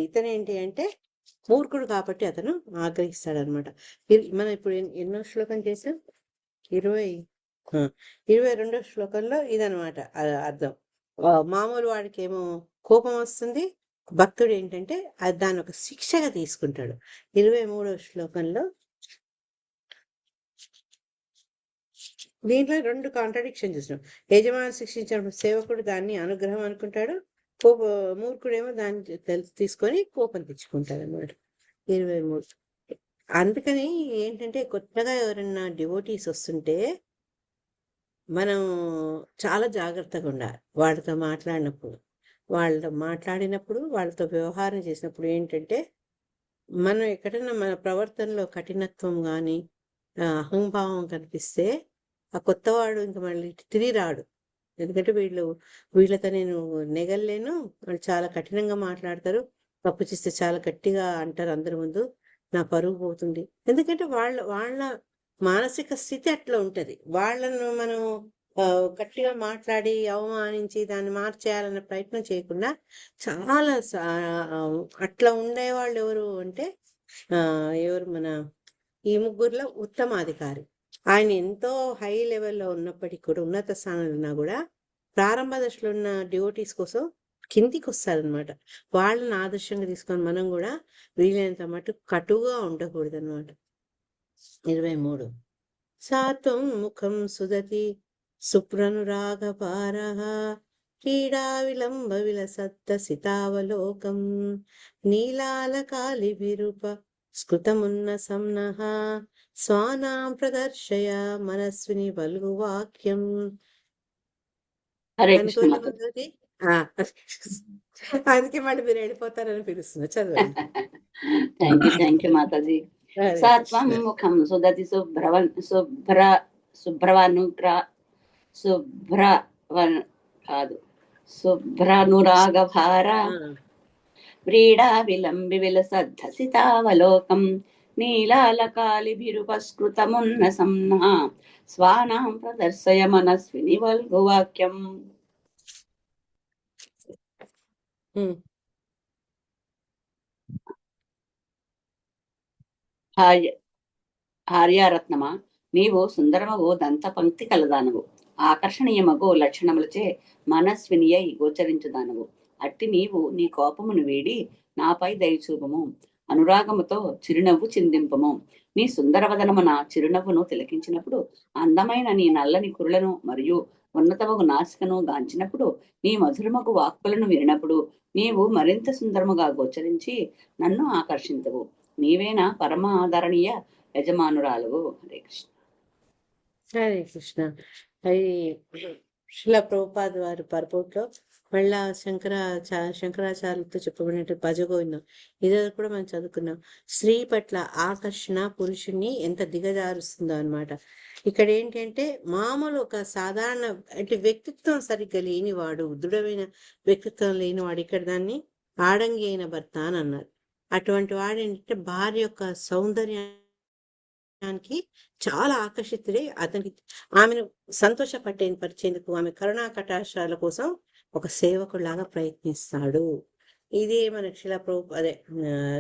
ఇతను ఏంటి అంటే మూర్ఖుడు కాబట్టి అతను ఆగ్రహిస్తాడు అనమాట. మనం ఇప్పుడు ఎన్నో శ్లోకం చేసాం, 22వ శ్లోకంలో ఇదనమాట అర్థం. మామూలు వాడికి ఏమో కోపం వస్తుంది, భక్తుడు ఏంటంటే దాన్ని ఒక శిక్షగా తీసుకుంటాడు. 23వ శ్లోకంలో దీంట్లో 2 కాంట్రడిక్షన్ చూసినాం. యజమాని శిక్షించినప్పుడు సేవకుడు దాన్ని అనుగ్రహం అనుకుంటాడు, మూర్ఖుడేమో దాన్ని తీసుకొని కోపం తెచ్చుకుంటాడు అనమాట. 23. అందుకని ఏంటంటే కొత్తగా ఎవరన్నా డివోటీస్ వస్తుంటే మనం చాలా జాగ్రత్తగా ఉండాలి. వాళ్ళతో మాట్లాడినప్పుడు వాళ్ళతో వ్యవహారం చేసినప్పుడు ఏంటంటే మనం ఎక్కడైనా మన ప్రవర్తనలో కఠినత్వం కానీ అహంభావం కనిపిస్తే ఆ కొత్తవాడు ఇంకా మళ్ళీ తిరిగి రాడు. ఎందుకంటే వీళ్ళతో నేను నెగలేను, వాళ్ళు చాలా కఠినంగా మాట్లాడతారు, తప్పు చేస్తే చాలా గట్టిగా అంటారు అందరి ముందు, నా పరువు పోతుంది. ఎందుకంటే వాళ్ళ మానసిక స్థితి అట్లా ఉంటది. వాళ్ళను మనం గట్టిగా మాట్లాడి అవమానించి దాన్ని మార్చేయాలన్న ప్రయత్నం చేయకుండా చాలా అట్లా ఉండేవాళ్ళు ఎవరు అంటే ఎవరు మన ఈ ముగ్గురులో ఉత్తమాధికారి. ఆయన ఎంతో హై లెవెల్లో ఉన్నప్పటికీ కూడా, ఉన్నత స్థానంలో ఉన్నా కూడా ప్రారంభ దశలో ఉన్న డివోటీస్ కోసం కిందికి వస్తారనమాట. వాళ్ళని ఆదర్శంగా తీసుకొని మనం కూడా వీలైనంత మటుకు కటుగా ఉండకూడదు అనమాట. 23 సాత్వం ముఖం సుదతి సుప్రనురాగపారః క్రీడా విలంబ విలసత్త సితావలోకం నీలాలకాలిభిరుప స్కృతమున్న సంనః స్వానాం ప్రదర్శయ మనస్విని వల్గువాక్యం. హరే కృష్ణ అనుకోలే మాతాజీ. మాతాజీ. ఆ, అందుకే మళ్ళీ మీరు వెళ్ళిపోతారని పిలుస్తున్నా, చదవండి. Thank you Mataji. హరే సాత్వం కృష్ణ. ముఖం సుదతి శుభ్రానురాగభార ఆ, వ్రీడా విలంబి విలసద్ధసితావలోకం నీలాలకాలిభిరుపస్కృతమున్న సంనః స్వానాం ప్రదర్శయ మనస్విని వల్గువాక్యం. ఉమ్, ఆర్యారత్నమా, నీవు సుందరమగు దంత పంక్తి కలదానవు, ఆకర్షణీయమగు లక్షణములచే మనస్వినియై గోచరించుదానవు. అట్టి నీవు నీ కోపమును వీడి నాపై దయచూపము, అనురాగముతో చిరునవ్వు చిందింపము. నీ సుందరవదనమున చిరునవ్వును తిలకించినప్పుడు, అందమైన నీ నల్లని కురులను మరియు ఉన్నతమగు నాసికను గాంచినప్పుడు, నీ మధురమగు వాక్కులను వినినప్పుడు నీవు మరింత సుందరముగా గోచరించి నన్ను ఆకర్షించవు. నీవేనా పరమ ఆదరణీయ యజమానురాలువు. హరే కృష్ణ. హరే కృష్ణ. అది శిలా ప్రభుపాద్ వారి పర్పోట్లో మళ్ళా శంకరాచార్యులతో చెప్పబడినట్టు భజగోవిందం ఇది కూడా మనం చదువుకున్నాం. స్త్రీ పట్ల ఆకర్షణ పురుషుణ్ణి ఎంత దిగజారుస్తుందో అన్నమాట. ఇక్కడ ఏంటంటే మామూలు ఒక సాధారణ అంటే వ్యక్తిత్వం సరిగ్గా లేనివాడు, దృఢమైన వ్యక్తిత్వం లేనివాడు ఇక్కడ దాన్ని ఆడంగి అయిన భర్త అని అన్నారు. అటువంటి వాడు ఏంటంటే భార్య యొక్క సౌందర్యానికి చాలా ఆకర్షితుడై అతనికి ఆమెను పరిచేందుకు ఆమె కరుణా కటాక్షాల కోసం ఒక సేవకుడిలాగా ప్రయత్నిస్తాడు. ఇది మన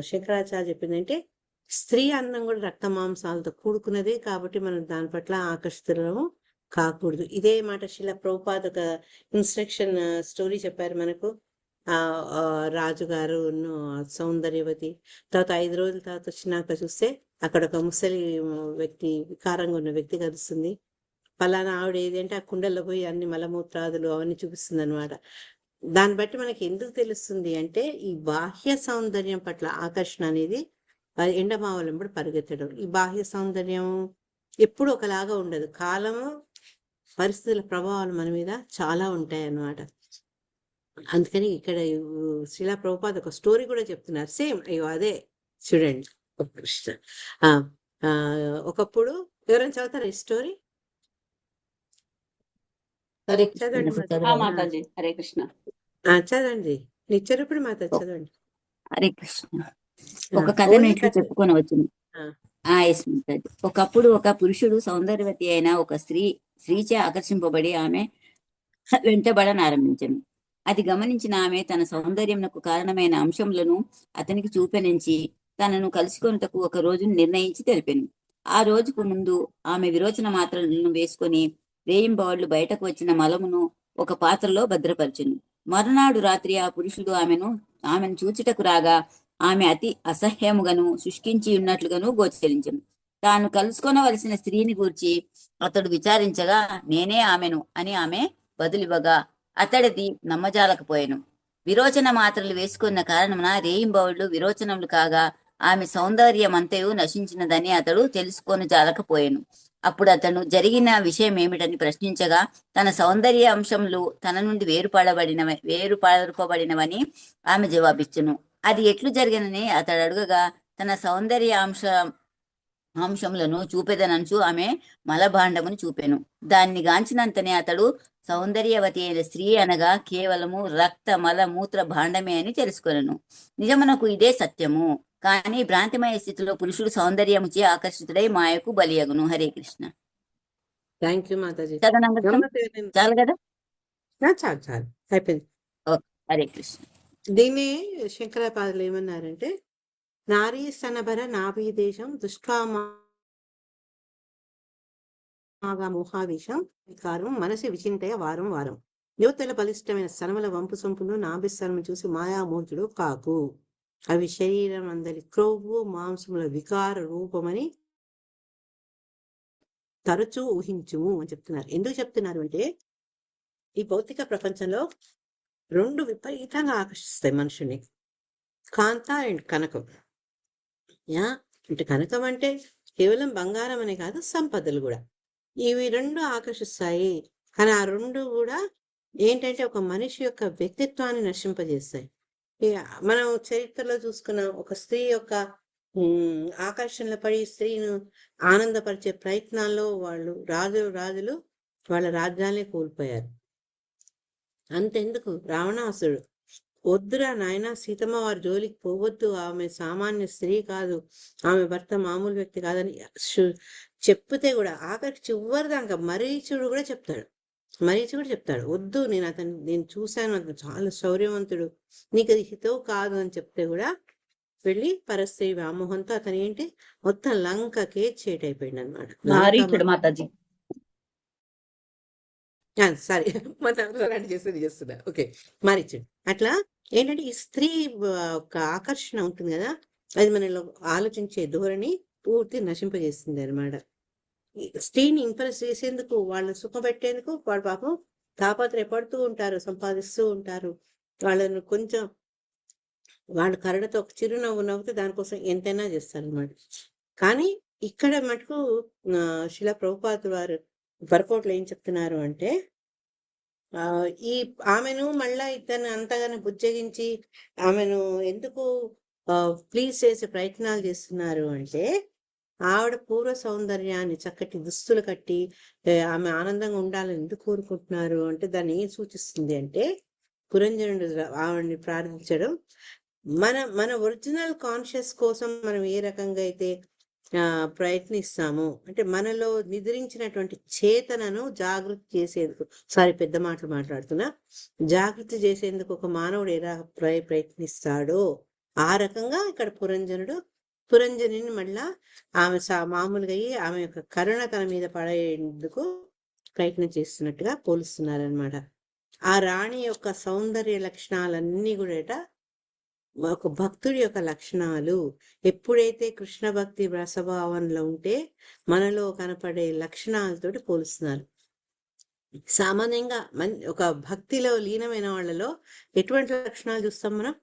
శంకరాచార్య చెప్పిందంటే స్త్రీ అందం కూడా రక్త మాంసాలతో కూడుకున్నదే కాబట్టి మనం దాని పట్ల ఆకర్షితులము కాకూడదు. ఇదే మాట ప్రభుపాద్ ఒక ఇన్స్ట్రక్షన్ స్టోరీ చెప్పారు మనకు. రాజుగారు సౌందర్యవతి తర్వాత 5 రోజుల తర్వాత వచ్చినాక చూస్తే అక్కడ ఒక ముసలి వ్యక్తి, వికారంగా ఉన్న వ్యక్తి కలుస్తుంది. ఫలానా ఆవిడ ఏదంటే ఆ కుండల్లో పోయి అన్ని మలమూత్రాదులు అవన్నీ చూపిస్తుంది అనమాట. దాన్ని బట్టి మనకి ఎందుకు తెలుస్తుంది అంటే ఈ బాహ్య సౌందర్యం పట్ల ఆకర్షణ అనేది ఎండమావలంబడి పరిగెత్తడం. ఈ బాహ్య సౌందర్యం ఎప్పుడు ఒకలాగా ఉండదు. కాలము పరిస్థితుల ప్రభావాలు మన మీద చాలా ఉంటాయి అన్నమాట. అందుకని ఇక్కడ శ్రీలా ప్రభుపాద్ ఒక స్టోరీ కూడా చెప్తున్నారు. సేమ్ అయ్యో అదే చూడండి. కృష్ణ ఒకప్పుడు ఎవరైనా చదువుతారా ఈ స్టోరీ? చదవండి మాతాజీ. హరే కృష్ణ. చదవండి. నిత్యరూపుడు మాత చదవండి. హరే కృష్ణ. ఒక కథను ఇట్లా చెప్పుకొని వచ్చింది. ఒకప్పుడు ఒక పురుషుడు సౌందర్యవతి అయిన ఒక స్త్రీచే ఆకర్షింపబడి ఆమె వెంటబడనారంభించను. అది గమనించిన ఆమె తన సౌందర్యంకు కారణమైన అంశములను అతనికి చూపెనించి తనను కలుసుకొనుటకు ఒక రోజును నిర్ణయించి తెలిపెను. ఆ రోజుకు ముందు ఆమె విరోచన మాత్రలను వేసుకొని రేయింబవళ్లు బయటకు వచ్చిన మలమును ఒక పాత్రలో భద్రపరచును. మరునాడు రాత్రి ఆ పురుషుడు ఆమెను చూచుటకు రాగా ఆమె అతి అసహ్యముగాను శుష్కించి ఉన్నట్లుగాను గోచరించను. తాను కలుసుకొనవలసిన స్త్రీని గూర్చి అతడు విచారించగా నేనే ఆమెను అని ఆమె బదులివ్వగా అతడిది నమ్మజాలకపోయాను. విరోచన మాత్రలు వేసుకున్న కారణమున రేయింబవళ్లు విరోచనములు కాగా ఆమె సౌందర్యమంతయు నశించినదని అతడు తెలుసుకొని జాలకపోయాను. అప్పుడు అతను జరిగిన విషయం ఏమిటని ప్రశ్నించగా తన సౌందర్య అంశములు తన నుండి వేరుపరపబడినవని ఆమె జవాబిచ్చును. అది ఎట్లు జరిగినని అతడు అడుగగా తన సౌందర్య అంశములను చూపెదనంచు ఆమె మలభాండమును చూపెను. దాన్ని గాంచినంతనే అతడు సౌందర్యవతి అయిన స్త్రీ అనగా కేవలము రక్త మల మూత్ర భాండమే అని తెలుసుకొనెను. నిజమునకు ఇదే సత్యము. కానీ భ్రాంతిమయ స్థితిలో పురుషుడు సౌందర్యముచే ఆకర్షితుడై మాయకు బలియగును. హరే కృష్ణ. Thank you Mataji. చదవనంగతం నమస్తే నేను- చాలు కదా. చాలు చాలు అయిపోయింది. హరే కృష్ణ. దీన్ని శంకరాచార్యులు ఏమన్నారంటే, నారీ సనభర నాభీ దేశం దుష్కామాగా మోహావిషం వికారం మనసి విచింతయ వారం వారం యువతల బలిష్టమైన సనమల వంపు సొంపును నాభిస్తరము చూసి మాయామూర్తుడు కాకు, అవి శరీరం అందరి క్రొవ్వు మాంసముల వికార రూపమని తరచూ ఊహించుము అని చెప్తున్నారు. ఎందుకు చెప్తున్నారు అంటే, ఈ భౌతిక ప్రపంచంలో రెండు విపరీతంగా ఆకర్షిస్తాయి మనుషుని, కాంత అండ్ కనకం. అంటే కనకం అంటే కేవలం బంగారం అనే కాదు, సంపదలు కూడా. ఇవి రెండు ఆకర్షిస్తాయి. కానీ ఆ రెండు కూడా ఏంటంటే ఒక మనిషి యొక్క వ్యక్తిత్వాన్ని నశింపజేస్తాయి. మనం చరిత్రలో చూసుకున్న ఒక స్త్రీ యొక్క ఆకర్షణలో పడి స్త్రీను ఆనందపరిచే ప్రయత్నాల్లో వాళ్ళు రాజులు వాళ్ళ రాజ్యాన్ని కోల్పోయారు. అంతెందుకు, రావణాసుడు వద్దురా నాయన సీతమ్మ వారి జోలికి పోవద్దు, ఆమె సామాన్య స్త్రీ కాదు, ఆమె భర్త మామూలు వ్యక్తి కాదని చెప్తే కూడా ఆఖరికి చివరి దాకా మరీచుడు కూడా చెప్తాడు వద్దు, నేను చూశాను, అతను చాలా శౌర్యవంతుడు, నీకు అది హితవు కాదు అని చెప్తే కూడా వెళ్ళి పరస్త్రీ వ్యామోహంతో అతను ఏంటి మొత్తం లంకకే చేటైపోయింది అనమాట. మాతాజీ సారీ చేస్తున్నా. ఓకే, మారిచ్చాడు. అట్లా ఏంటంటే ఈ స్త్రీ ఒక ఆకర్షణ ఉంటుంది కదా, అది మనలో ఆలోచించే ధోరణి పూర్తి నశింపజేస్తుంది అనమాట. స్త్రీని ఇంప్రెస్ చేసేందుకు, వాళ్ళని సుఖపెట్టేందుకు వాళ్ళు పాపం తాపత్రయపడుతూ ఉంటారు, సంపాదిస్తూ ఉంటారు. వాళ్ళను కొంచెం వాళ్ళ కరడతో ఒక చిరునవ్వు నవ్వుతే దానికోసం ఎంతైనా చేస్తారు అనమాట. కానీ ఇక్కడ మటుకు శిలా ప్రభుపాదుల వారు వర్కౌట్లు ఏం చెప్తున్నారు అంటే, ఈ ఆమెను మళ్ళా ఇతను అంతగానో బుజ్జగించి ఆమెను ఎందుకు ప్లీజ్ చేసే ప్రయత్నాలు చేస్తున్నారు అంటే, ఆవిడ పూర్వ సౌందర్యాన్ని చక్కటి దుస్తులు కట్టి ఆమె ఆనందంగా ఉండాలని ఎందుకు కోరుకుంటున్నారు అంటే, దాన్ని ఏం సూచిస్తుంది అంటే, పురంజనుడు ఆవిడని ప్రార్థించడం, మన ఒరిజినల్ కాన్షియస్ కోసం మనం ఏ రకంగా అయితే ప్రయత్నిస్తాము అంటే, మనలో నిద్రించినటువంటి చేతనను జాగృతి చేసేందుకు, పెద్ద మాటలు మాట్లాడుతున్నా, జాగృతి చేసేందుకు ఒక మానవుడు ఎలా ప్రయత్నిస్తాడో ఆ రకంగా ఇక్కడ పురంజనిని మళ్ళా ఆమె మామూలుగా అయ్యి ఆమె యొక్క కరుణ తన మీద పడేందుకు ప్రయత్నం చేస్తున్నట్టుగా పోలుస్తున్నారనమాట. ఆ రాణి యొక్క సౌందర్య లక్షణాలన్నీ కూడా ఒక భక్తుడి యొక్క లక్షణాలు. ఎప్పుడైతే కృష్ణ భక్తి రసభావంలో ఉంటే మనలో కనపడే లక్షణాలతోటి పోలుస్తున్నారు. సామాన్యంగా ఒక భక్తిలో లీనమైన వాళ్ళలో ఎటువంటి లక్షణాలు చూస్తాం మనం?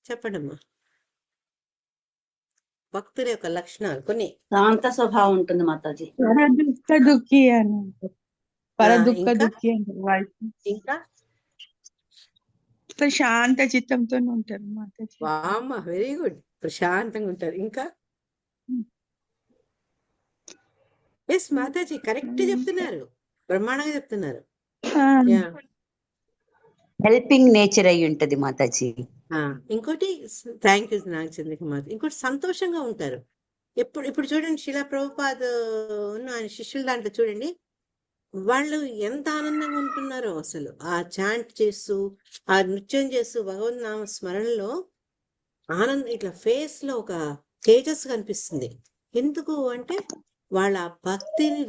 చెప్పండమ్మా. భక్తుల యొక్క లక్షణాలు కొన్ని. శాంత స్వభావం ఉంటుంది మాతాజీ. దుఃఖి అని దుఃఖి అంటారు. ఇంకా ప్రశాంత చిత్తంతో ఉంటారు మాతాజీ. వామ్మ, వెరీ గుడ్, ప్రశాంతంగా ఉంటారు. ఇంకా ఎస్ మాతాజీ, కరెక్ట్ చెప్తున్నారు, బ్రహ్మాండంగా చెప్తున్నారు. హెల్పింగ్ నేచర్ అయి ఉంటది మాతాజీ. ఇంకోటి, థ్యాంక్ యూ నాగచంద్రిక మాత. ఇంకోటి సంతోషంగా ఉంటారు. ఇప్పుడు చూడండి, శిలా ప్రభుపాద్ ఆయన శిష్యుల దాంట్లో చూడండి, వాళ్ళు ఎంత ఆనందంగా ఉంటున్నారో అసలు. ఆ చాంట్ చేస్తూ, ఆ నృత్యం చేస్తూ భగవద్నామ స్మరణలో ఆనందం, ఇట్లా ఫేస్ లో ఒక తేజస్సు కనిపిస్తుంది. ఎందుకు అంటే వాళ్ళ భక్తిని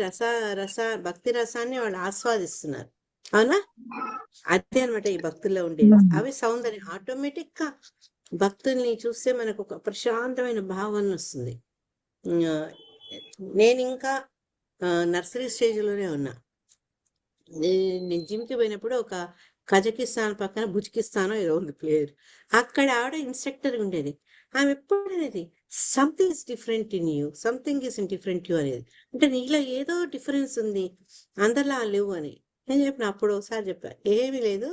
భక్తి రసాన్ని వాళ్ళు ఆస్వాదిస్తున్నారు. అవునా? అదే అనమాట ఈ భక్తుల్లో ఉండేది. అవి సౌందర్యం. ఆటోమేటిక్ గా భక్తుల్ని చూస్తే మనకు ఒక ప్రశాంతమైన భావన వస్తుంది. నేను ఇంకా నర్సరీ స్టేజ్ లోనే ఉన్నా. నేను జిమ్ కి పోయినప్పుడు ఒక కజకిస్తాన్ పక్కన బుజ్కిస్తాన్ ఏదో ఉంది ప్లేయర్, అక్కడ ఆవిడ ఇన్స్ట్రక్టర్ ఉండేది. ఆమె ఎప్పుడు అనేది something is different in you, something is different you అనేది. అంటే నీలో ఏదో డిఫరెన్స్ ఉంది, అందరిలా లేవు అని నేను చెప్పిన. అప్పుడు ఒకసారి చెప్పా, ఏమీ లేదు,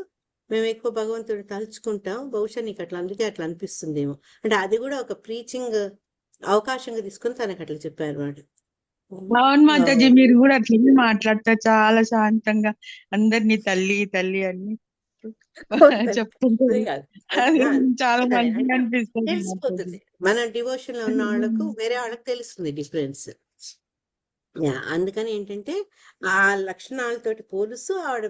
మేము ఎక్కువ భగవంతుడిని తలుచుకుంటాం, బహుశా నీకు అట్లా అందుకే అట్లా అనిపిస్తుందేమో అంటే. అది కూడా ఒక ప్రీచింగ్ అవకాశంగా తీసుకుని తనకు అట్లా చెప్పారు అన్నమాట. అవును మాతాజీ, మీరు కూడా అట్లనే మాట్లాడతారు చాలా శాంతంగా, అందరినీ తల్లి తల్లి అని చెప్తుంటారు. చాలా మంచిగా అనిపిస్తుంది. తెలిసిపోతుంది. మన డివోషన్ లో ఉన్న వాళ్ళకు వేరే వాళ్ళకి తెలుస్తుంది డిఫరెన్స్. అందుకని ఏంటంటే ఆ లక్షణాలతోటి పోలుస్తూ ఆవిడ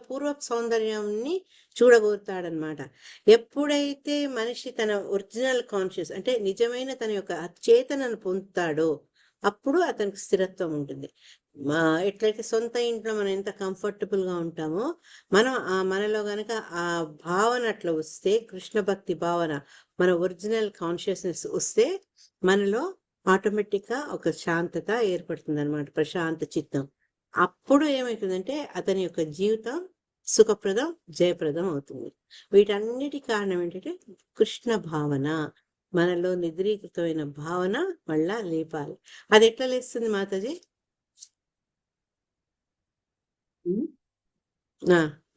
పూర్వపు సౌందర్యాన్ని చూడగోరుతాడనమాట. ఎప్పుడైతే మనిషి తన ఒరిజినల్ కాన్షియస్ అంటే నిజమైన తన యొక్క చేతనను పొందుతాడో అప్పుడు అతనికి స్థిరత్వం ఉంటుంది. ఎట్లయితే సొంత ఇంట్లో మనం ఎంత కంఫర్టబుల్ గా ఉంటామో మనలో గనక ఆ భావన అట్లా వస్తే, కృష్ణ భక్తి భావన, మన ఒరిజినల్ కాన్షియస్నెస్ వస్తే మనలో ఆటోమేటిక్ గా ఒక శాంతత ఏర్పడుతుంది అనమాట, ప్రశాంత చిత్తం. అప్పుడు ఏమవుతుందంటే అతని యొక్క జీవితం సుఖప్రదం, జయప్రదం అవుతుంది. వీటన్నిటి కారణం ఏంటంటే కృష్ణ భావన, మనలో నిద్రీకృతమైన భావన మళ్ళా లేపాలి. అది ఎట్లా లేస్తుంది మాతాజీ?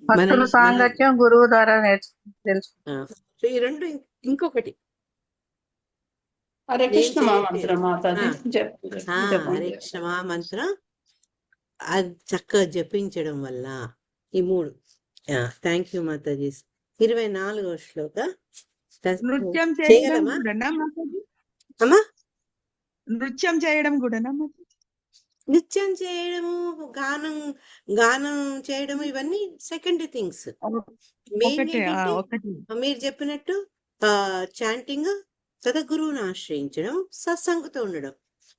భక్తుల సాంగత్యం గురువు ద్వారా తెలుసు. ఈ రెండు. ఇంకొకటి హరే కృష్ణ మంత్రం హరే కృష్ణ మంత్రం అది చక్కగా జపించడం వల్ల ఈ 3. Thank you Mataji. 24వ శ్లోక. నృత్యం చేయడం అమ్మా, నృత్యం చేయడం కూడా నృత్యం చేయడము, గానం చేయడము ఇవన్నీ సెకండరీ థింగ్స్. మెయిన్ మీరు చెప్పినట్టు చాంటింగ్, కదా, గురువును ఆశ్రయించడం, సత్సంగతో ఉండడం.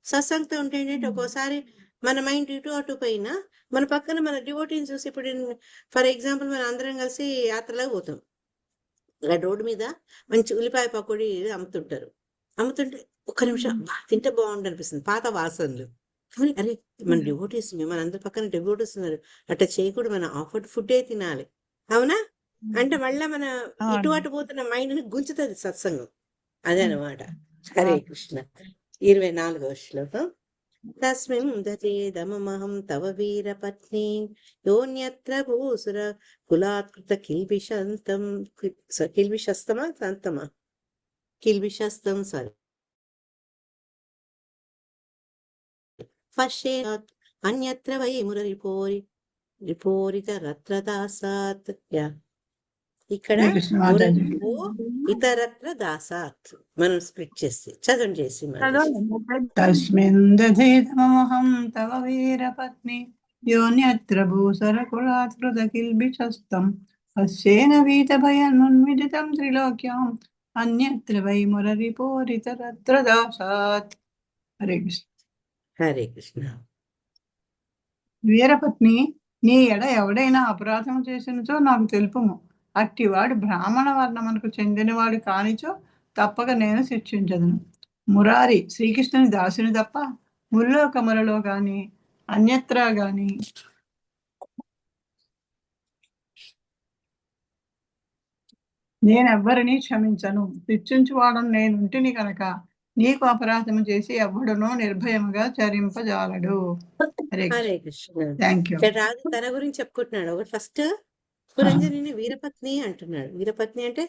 సత్సంగతో ఉంటే ఏంటంటే ఒక్కోసారి మన మైండ్ ఇటు అటు పైన మన పక్కన మన డివోటీని చూసి, ఇప్పుడు ఫర్ ఎగ్జాంపుల్ మనం అందరం కలిసి యాత్రలోకి పోతాం. రోడ్డు మీద మంచి ఉల్లిపాయ పకోడీ అమ్ముతుంటే ఒక్క నిమిషం తింటే బాగుండు అనిపిస్తుంది, పాత వాసనలు. కానీ అరే మన డివోటీస్, మన అందరి పక్కన డివోటీస్ ఉన్నారు, అట్లా చేయకూడదు, మన ఆఫర్డ్ ఫుడ్డే తినాలి, అవునా అంటే మళ్ళా మన ఇటు అటు పోతున్న మైండ్ ని గుంచుతుంది సత్సంగం. అదే అనమాట. హరే కృష్ణ. 24వ శ్లోకం. తస్మిన్ దచేదమహం తవ వీర పత్ని యోన్యత్ర భూసుర కులాత్కృత కిల్బిషస్తం సారీ పశ్యేత్ అన్యత్ర వై మురరిపోరిత రత్రదాసాత్. ఇక్కడ ఇతరత్ర దాసాత్ మనం స్ప్లిట్ చేసి చదవండి చేసి. తస్మిన్ దధేదమహం తవ వీరపత్ని యోన్యత్ర భూసర కులాత్కృత కిల్బిషస్తం హస్యేన వీతభయన్మున్మిలితం త్రిలోక్యాం అన్యత్ర వై మురరిపోరితరత్ర దాసాత్. హరే కృష్ణ. హరే కృష్ణ. వీరపత్ని, నీ ఎడ ఎవడైనా అపరాధం చేసినచో నాకు తెలుపుము. అట్టివాడు బ్రాహ్మణ వర్ణమునకు చెందినవాడు కానిచో తప్పక నేను శిక్షించదును. మురారి శ్రీకృష్ణుని దాసుని తప్ప ముల్లోకములలో గాని అన్యత్రా గాని నేనెవ్వరినీ క్షమించను. శిక్షించువాడను నేనుంటిని కనుక నీకు అపరాధము చేసి ఎవ్వడునో నిర్భయముగా చరింపజాలడు. హరే కృష్ణ. Thank you. రాజు తన గురించి చెప్పుకుంటున్నాడు. ఒకటి ఫస్ట్ పురంజనిని వీరపత్ని అంటున్నాడు. వీరపత్ని అంటే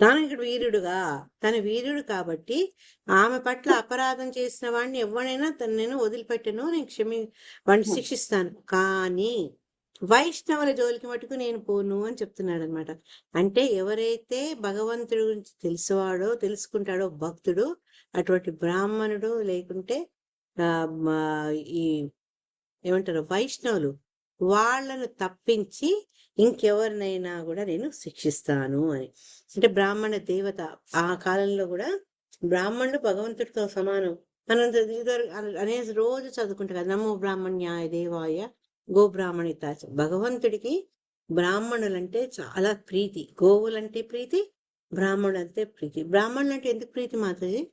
తాను ఇక్కడ తన వీరుడు కాబట్టి ఆమె పట్ల అపరాధం చేసిన వాడిని ఎవరైనా నేను వదిలిపెట్టను, నేను వాడిని శిక్షిస్తాను. కానీ వైష్ణవుల జోలికి మటుకు నేను పోను అని చెప్తున్నాడు అనమాట. అంటే ఎవరైతే భగవంతుడి గురించి తెలుసుకుంటాడో భక్తుడు, అటువంటి బ్రాహ్మణుడు లేకుంటే ఈ ఏమంటారు వైష్ణవులు, వాళ్ళను తప్పించి ఇంకెవరినైనా కూడా నేను శిక్షిస్తాను అని. అంటే బ్రాహ్మణ దేవత ఆ కాలంలో కూడా బ్రాహ్మణుడు భగవంతుడితో సమానం. మనం అనేసి రోజు చదువుకుంటాం కదా, నమో బ్రాహ్మణ్యాయ దేవాయ గో బ్రాహ్మణితాచ. భగవంతుడికి బ్రాహ్మణులంటే చాలా ప్రీతి, గోవులంటే ప్రీతి, బ్రాహ్మణులు అంటే ప్రీతి. బ్రాహ్మణులు అంటే ఎందుకు ప్రీతి మాతాజీ?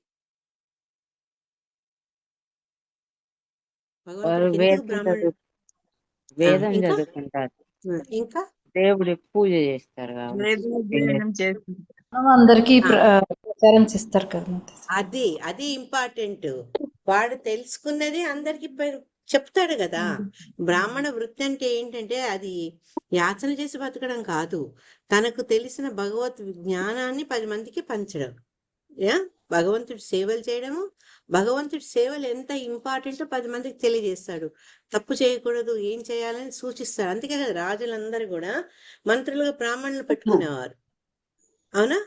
వేదం చదువుకుంటారు, ఇంకా దేవుడి పూజ చేస్తారు, అందరికి ప్రచారం చేస్తారు కదా. అది ఇంపార్టెంట్. వాడు తెలుసుకున్నది అందరికి చెప్తాడు కదా. బ్రాహ్మణ వృత్తి అంటే ఏంటంటే అది యాచన చేసి బతకడం కాదు, తనకు తెలిసిన భగవత్ జ్ఞానాన్ని 10 మందికి పంచడం, భగవంతుడి సేవలు చేయడము. భగవంతుడి సేవలు ఎంత ఇంపార్టెంటో 10 మందికి తెలియజేస్తాడు. తప్పు చేయకూడదు, ఏం చేయాలని సూచిస్తాడు. అందుకే కదా రాజులందరూ కూడా మంత్రులుగా బ్రాహ్మణులు పెట్టుకునేవారు, అవునా?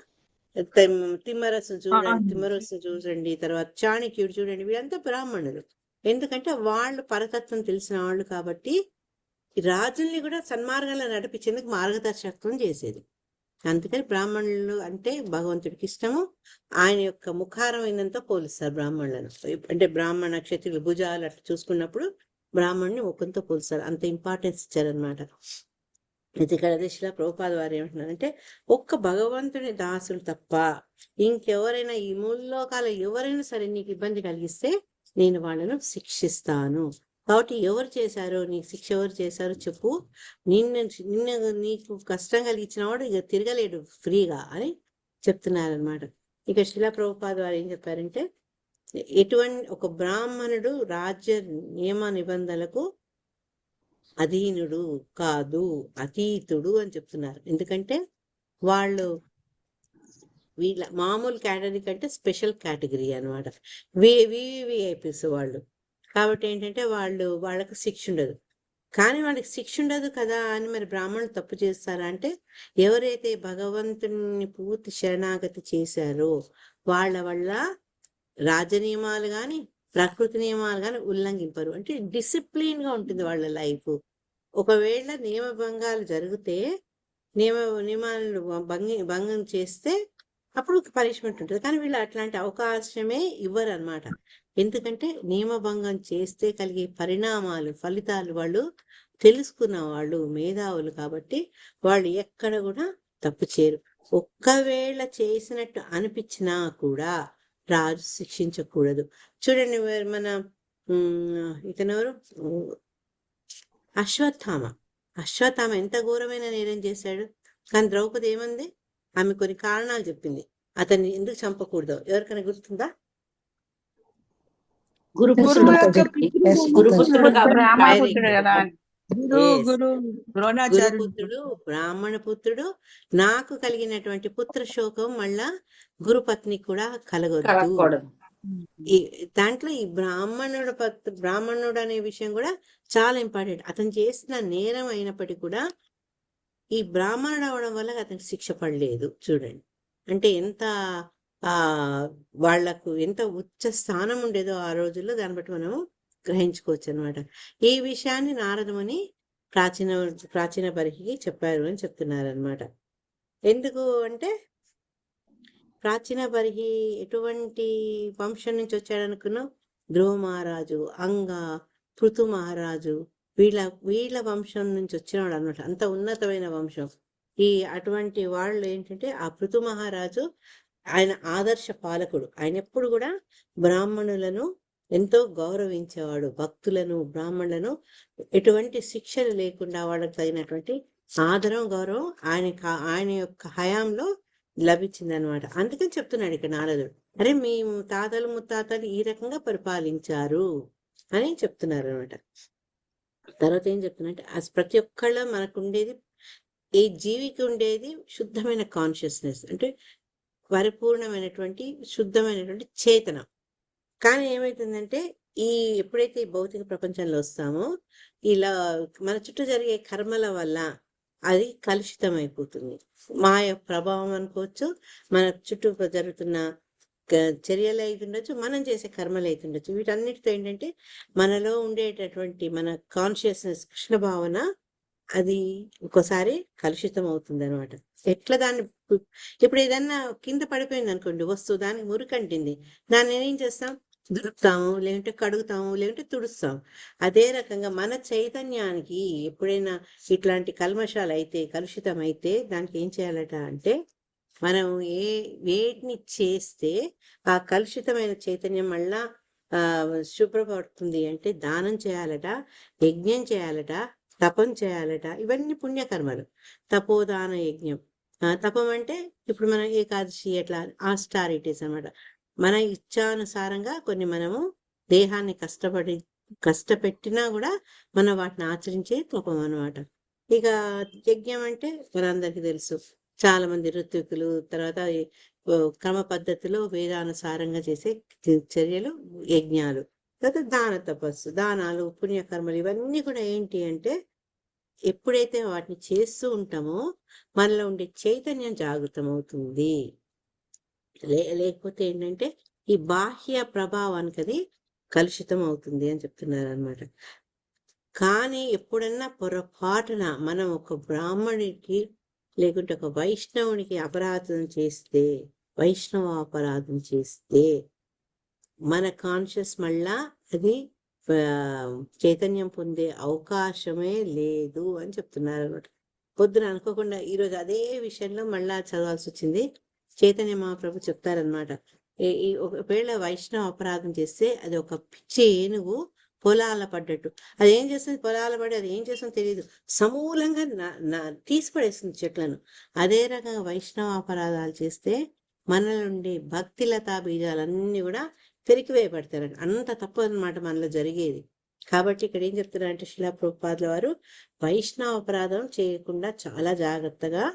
తిమ్మరసు చూడండి, తిమ్మరసు చూడండి, తర్వాత చాణక్యుడు చూడండి, వీళ్ళంతా బ్రాహ్మణులు. ఎందుకంటే వాళ్ళు పరతత్వం తెలిసిన వాళ్ళు కాబట్టి రాజుల్ని కూడా సన్మార్గంలో నడిపించేందుకు మార్గదర్శకత్వం చేసేది. అందుకని బ్రాహ్మణులు అంటే భగవంతుడికి ఇష్టము. ఆయన యొక్క ముఖారం అయినంత పోలుస్తారు బ్రాహ్మణులను. అంటే బ్రాహ్మణ క్షత్రియులు భుజాలు అట్లా చూసుకున్నప్పుడు బ్రాహ్మణుని ముఖంతో పోలుస్తారు. అంత ఇంపార్టెన్స్ ఇచ్చారనమాట. అయితే ఇక్కడ దిశలో ప్రభుపాద వారు ఏమంటున్నారంటే, ఒక్క భగవంతుని దాసులు తప్ప ఇంకెవరైనా ఈ మూల్లోకాలు ఎవరైనా సరే నీకు ఇబ్బంది కలిగిస్తే నేను వాళ్ళను శిక్షిస్తాను. కాబట్టి ఎవరు చేశారో, నీకు శిక్ష ఎవరు చేశారో చెప్పు, నీకు కష్టం కలిగించిన వాడు ఇక తిరగలేడు ఫ్రీగా అని చెప్తున్నారనమాట. ఇక శిలా ప్రభుపాద వారు ఏం చెప్పారంటే, ఒక బ్రాహ్మణుడు రాజ్య నియమ నిబంధనలకు అధీనుడు కాదు, అతీతుడు అని చెప్తున్నారు. ఎందుకంటే వాళ్ళు వీళ్ళ మామూలు కేటగిరీ కంటే స్పెషల్ కేటగిరీ అనమాట. విఐపీస్ వాళ్ళు. కాబట్టి ఏంటంటే వాళ్ళకి శిక్ష ఉండదు. కానీ వాళ్ళకి శిక్ష ఉండదు కదా అని మరి బ్రాహ్మణులు తప్పు చేస్తారా అంటే, ఎవరైతే భగవంతుని పూర్తి శరణాగతి చేశారో వాళ్ళ వల్ల రాజనియమాలు కానీ ప్రకృతి నియమాలు కానీ ఉల్లంఘింపరు. అంటే డిసిప్లిన్ గా ఉంటుంది వాళ్ళ లైఫ్. ఒకవేళ నియమభంగాలు జరిగితే, నియమాలను భంగం చేస్తే అప్పుడు పనిష్మెంట్ ఉంటుంది. కానీ వీళ్ళు అట్లాంటి అవకాశమే ఇవ్వరు అనమాట. ఎందుకంటే నియమభంగం చేస్తే కలిగే పరిణామాలు, ఫలితాలు వాళ్ళు తెలుసుకున్న వాళ్ళు, మేధావులు కాబట్టి వాళ్ళు ఎక్కడ కూడా తప్పు చేయరు. ఒక్కవేళ చేసినట్టు అనిపించినా కూడా రాజు శిక్షించకూడదు. చూడండి, మన ఇతనెవరు, అశ్వత్థామ ఎంత ఘోరమైన నేరం చేశాడు. కానీ ద్రౌపది ఏమంది? ఆమె కొన్ని కారణాలు చెప్పింది అతన్ని ఎందుకు చంపకూడదు. ఎవరికైనా గుర్తుందా? బ్రాహ్మణపుత్రుడు కదా. గురుపుత్రుడు, బ్రాహ్మణ పుత్రుడు. నాకు కలిగినటువంటి పుత్ర శోకం మళ్ళా గురుపత్ని కూడా కలగొద్దు. దాంట్లో ఈ బ్రాహ్మణుడు అనే విషయం కూడా చాలా ఇంపార్టెంట్. అతను చేసిన నేరం అయినప్పటికీ కూడా ఈ బ్రాహ్మణుడు అవడం వల్ల అతనికి శిక్ష పడలేదు. చూడండి, అంటే ఎంత వాళ్లకు ఎంత ఉచ్చ స్థానం ఉండేదో ఆ రోజుల్లో. దాన్ని బట్టి మనము గ్రహించుకోవచ్చు అనమాట. ఈ విషయాన్ని నారదముని ప్రాచీన బర్హికి చెప్పారు అని చెప్తున్నారు అనమాట. ఎందుకు అంటే, ప్రాచీన బర్హి ఎటువంటి వంశం నుంచి వచ్చాడనుకున్నావు? ధ్రువ మహారాజు, అంగ, పృథు మహారాజు, వీళ్ళ వంశం నుంచి వచ్చినవాడు అనమాట. అంత ఉన్నతమైన వంశం. అటువంటి వాళ్ళు ఏంటంటే, ఆ పృథు మహారాజు ఆయన ఆదర్శ పాలకుడు. ఆయన ఎప్పుడు కూడా బ్రాహ్మణులను ఎంతో గౌరవించేవాడు. భక్తులను, బ్రాహ్మణులను ఎటువంటి శిక్షలు లేకుండా వాళ్ళకి తగినటువంటి ఆదరం, గౌరవం ఆయన యొక్క హయాంలో లభించిందనమాట. అందుకని చెప్తున్నాడు ఇక్కడ నారదుడు, అరే మీ తాతలు ముత్తాతలు ఈ రకంగా పరిపాలించారు అని చెప్తున్నారు అనమాట. తర్వాత ఏం చెప్తున్నంటే, ప్రతి ఒక్కళ్ళ మనకు ఉండేది, ఈ జీవికి ఉండేది శుద్ధమైన కాన్షియస్నెస్, అంటే పరిపూర్ణమైనటువంటి శుద్ధమైనటువంటి చేతన. కానీ ఏమైతుందంటే, ఎప్పుడైతే ఈ భౌతిక ప్రపంచంలో వస్తామో, ఇలా మన చుట్టూ జరిగే కర్మల వల్ల అది కలుషితం అయిపోతుంది. మాయ ప్రభావం అనుకోవచ్చు, మన చుట్టూ జరుగుతున్న చర్యలు అవుతుండొచ్చు, మనం చేసే కర్మలు అవుతుండొచ్చు. వీటన్నిటితో ఏంటంటే మనలో ఉండేటటువంటి మన కాన్షియస్నెస్, కృష్ణ భావన అది ఒక్కోసారి కలుషితం అవుతుంది అనమాట. ఎట్లా దాన్ని ఇప్పుడు ఏదన్నా కింద పడిపోయింది అనుకోండి వస్తువు, దానికి మురికంటింది, దాన్ని ఏం చేస్తాం? దురుపుతాము, లేకుంటే కడుగుతాము, లేకుంటే తుడుస్తాము. అదే రకంగా మన చైతన్యానికి ఎప్పుడైనా ఇట్లాంటి కల్మషాలు అయితే, కలుషితం అయితే, దానికి ఏం చేయాలట అంటే, మనం వేటిని చేస్తే ఆ కలుషితమైన చైతన్యం మళ్ళా శుభ్రపడుతుంది అంటే, దానం చేయాలట, యజ్ఞం చేయాలట, తపం చేయాలట. ఇవన్నీ పుణ్యకర్మలు. తపోదాన యజ్ఞం. తపం అంటే ఇప్పుడు మనం ఏకాదశి అట్లా ఆస్టారిటీస్ అనమాట. మన ఇచ్ఛానుసారంగా కొన్ని మనము దేహాన్ని కష్టపెట్టినా కూడా మనం వాటిని ఆచరించే తపం అనమాట. ఇక యజ్ఞం అంటే మనందరికీ తెలుసు, చాలా మంది ఋత్వికులు తర్వాత క్రమ పద్ధతిలో వేదానుసారంగా చేసే చర్యలు యజ్ఞాలు. తర్వాత దాన తపస్సు, దానాలు, పుణ్యకర్మలు, ఇవన్నీ కూడా ఏంటి అంటే, ఎప్పుడైతే వాటిని చేస్తూ ఉంటామో మనలో ఉండే చైతన్యం జాగృతం అవుతుంది. లేకపోతే ఏంటంటే ఈ బాహ్య ప్రభావానికి అది కలుషితం అవుతుంది అని చెప్తున్నారు అనమాట. కానీ ఎప్పుడన్నా పొరపాటున మనం ఒక బ్రాహ్మణుడికి లేకుంటే ఒక వైష్ణవునికి అపరాధం చేస్తే, వైష్ణవ అపరాధం చేస్తే మన కాన్షియస్ మళ్ళా అది చైతన్యం పొందే అవకాశమే లేదు అని చెప్తున్నారు అనమాట. పొద్దున అనుకోకుండా ఈరోజు అదే విషయంలో మళ్ళా చదవాల్సి వచ్చింది. చైతన్య మహాప్రభు చెప్తారనమాట, ఒకవేళ వైష్ణవ అపరాధం చేస్తే అది ఒక పిచ్చి ఏనుగు పొలాల పడ్డట్టు. అది ఏం చేస్తుంది, పొలాల పడి అది ఏం చేస్తుందో తెలియదు, సమూలంగా తీసి పడేస్తుంది చెట్లను. అదే రకంగా వైష్ణవ అపరాధాలు చేస్తే మనలో ఉండే భక్తిలతా బీజాలన్నీ కూడా పెరికివేయబడతారండి. అంత తప్పు అనమాట మనలో జరిగేది. కాబట్టి ఇక్కడ ఏం చెప్తున్నారంటే శిలా ప్రభుపాదుల వారు వైష్ణవ అపరాధం చేయకుండా చాలా జాగ్రత్తగా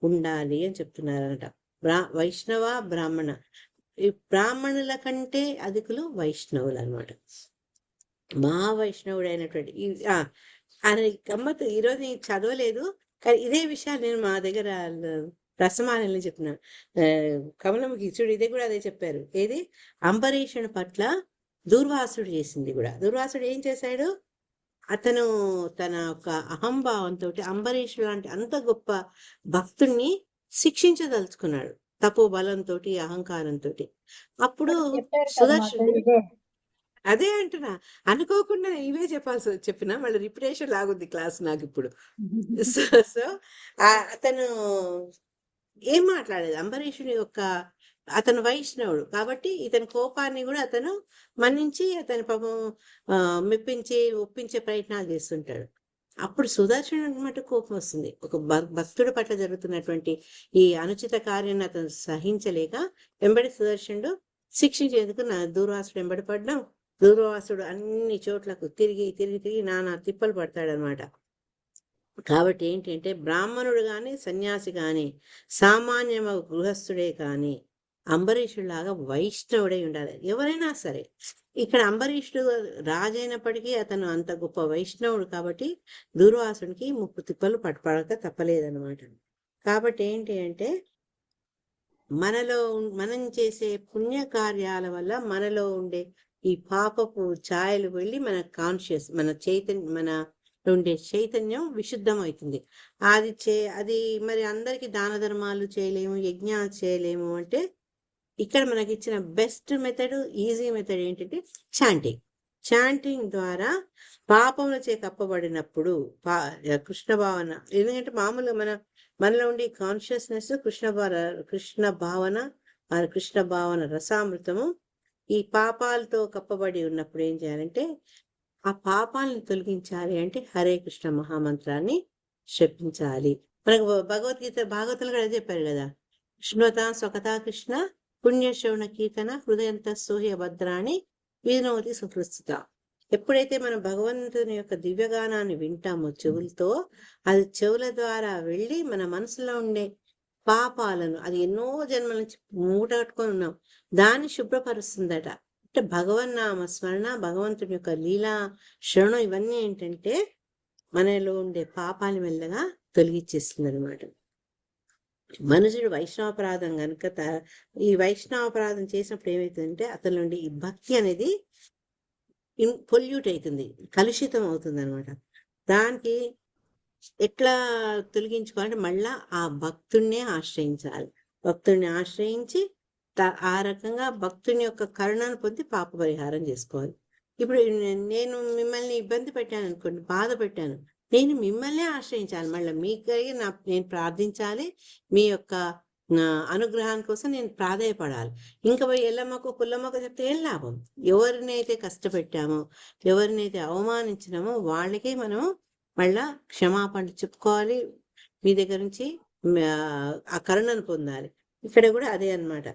ఉండాలి అని చెప్తున్నారనట. వైష్ణవ బ్రాహ్మణ, ఈ బ్రాహ్మణుల కంటే అధికులు వైష్ణవులు అనమాట. మహావైష్ణవుడు అయినటువంటి ఆయన గమ్మత్తు ఈరోజు నేను చదవలేదు, కానీ ఇదే విషయాలు నేను మా దగ్గర రసమాలని చెప్పిన కమలముఖి చూడు, ఇదే కూడా అదే చెప్పారు. ఏది అంబరీషుని పట్ల దూర్వాసుడు చేసింది కూడా. దూర్వాసుడు ఏం చేశాడు, అతను తన ఒక అహంభావంతో అంబరీషుడు లాంటి అంత గొప్ప భక్తుణ్ణి శిక్షించదలుచుకున్నాడు, తపో బలంతో, అహంకారంతో. అప్పుడు సుదర్శన్ అదే అంటున్నా, అనుకోకుండా ఇవే చెప్పినా మళ్ళీ రిపిటేషన్ లాగుంది క్లాస్ నాకు ఇప్పుడు. సో అతను ఏం మాట్లాడేది, అంబరీషుని యొక్క అతను వైష్ణవుడు కాబట్టి ఇతని కోపాన్ని కూడా అతను మన్నించి అతని పాపం ఒప్పించే ప్రయత్నాలు చేస్తుంటాడు. అప్పుడు సుదర్శనుడు అనమాట కోపం వస్తుంది. ఒక భక్తుడి పట్ల జరుగుతున్నటువంటి ఈ అనుచిత కార్యాన్ని అతను సహించలేక వెంబడి సుదర్శనుడు శిక్షించేందుకు దూర్వాసుడు వెంబడి పడ్డం. దూర్వాసుడు అన్ని చోట్లకు తిరిగి నానా తిప్పలు పడతాడనమాట. కాబట్టి ఏంటంటే బ్రాహ్మణుడు కానీ సన్యాసి కానీ సామాన్య గృహస్థుడే కానీ అంబరీషుడిలాగా వైష్ణవుడై ఉండాలి ఎవరైనా సరే. ఇక్కడ అంబరీషుడు రాజైనప్పటికీ అతను అంత గొప్ప వైష్ణవుడు కాబట్టి దూర్వాసుడికి ముప్పు తిప్పలు పడక తప్పలేదన్నమాట. కాబట్టి ఏంటి అంటే మనం చేసే పుణ్యకార్యాల వల్ల మనలో ఉండే ఈ పాపపు ఛాయలు వెళ్ళి మన కాన్షియస్, మన ఉండే చైతన్యం విశుద్ధం అవుతుంది. అది మరి అందరికి దాన ధర్మాలు చేయలేము, యజ్ఞాలు చేయలేము అంటే ఇక్కడ మనకి ఇచ్చిన బెస్ట్ మెథడ్, ఈజీ మెథడ్ ఏంటంటే చాంటింగ్ ద్వారా పాపములచే కప్పబడినప్పుడు కృష్ణ భావన. ఎందుకంటే మామూలుగా మనలో ఉండే కాన్షియస్నెస్ కృష్ణ భావన రసామృతము ఈ పాపాలతో కప్పబడి ఉన్నప్పుడు ఏం చేయాలంటే ఆ పాపాలను తొలగించాలి అంటే హరే కృష్ణ మహామంత్రాన్ని జపించాలి. మనకు భాగవతంలో కూడా చెప్పారు కదా, కృష్ణవతా స్వకథా కృష్ణ పుణ్యశ్రవణ కీర్తన హృదయంత సూహ్య భద్రాన్ని వినోది సుహృస్థిత. ఎప్పుడైతే మనం భగవంతుని యొక్క దివ్యగానాన్ని వింటామో చెవులతో, అది చెవుల ద్వారా వెళ్ళి మన మనసులో ఉండే పాపాలను, అది ఎన్నో జన్మల నుంచి మూటగట్టుకొని ఉన్నాం, దాన్ని శుభ్రపరుస్తుందట. అంటే భగవన్నామ స్మరణ, భగవంతుని యొక్క లీలా శ్రవణం, ఇవన్నీ ఏంటంటే మనలో ఉండే పాపాన్ని మెల్లగా తొలగిచ్చేస్తుంది అనమాట. మనుషుడు వైష్ణవాపరాధం కనుక ఈ వైష్ణవాపరాధం చేసినప్పుడు ఏమవుతుందంటే అతని నుండి ఈ భక్తి అనేది పొల్యూట్ అవుతుంది, కలుషితం అవుతుంది అనమాట. దానికి ఎట్లా తొలగించుకోవాలంటే మళ్ళా ఆ భక్తుడినే ఆశ్రయించాలి. భక్తుడిని ఆశ్రయించి ఆ రకంగా భక్తుని యొక్క కరుణను పొంది పాప పరిహారం చేసుకోవాలి. ఇప్పుడు నేను మిమ్మల్ని ఇబ్బంది పెట్టాను అనుకోండి, బాధ పెట్టాను, నేను మిమ్మల్ని ఆశ్రయించాలి, మళ్ళీ మీకై నేను ప్రార్థించాలి, మీ యొక్క అనుగ్రహాని కోసం నేను ప్రాధేయపడాలి. ఇంకా పోయి ఎల్లమ్మకు పుల్లమ్మకు చెప్తే ఏం లాభం? ఎవరినైతే కష్టపెట్టామో, ఎవరినైతే అవమానించినామో వాళ్ళకే మనం మళ్ళా క్షమాపణలు చెప్పుకోవాలి, మీ దగ్గర నుంచి ఆ కరుణను పొందాలి. ఇక్కడ కూడా అదే అన్నమాట.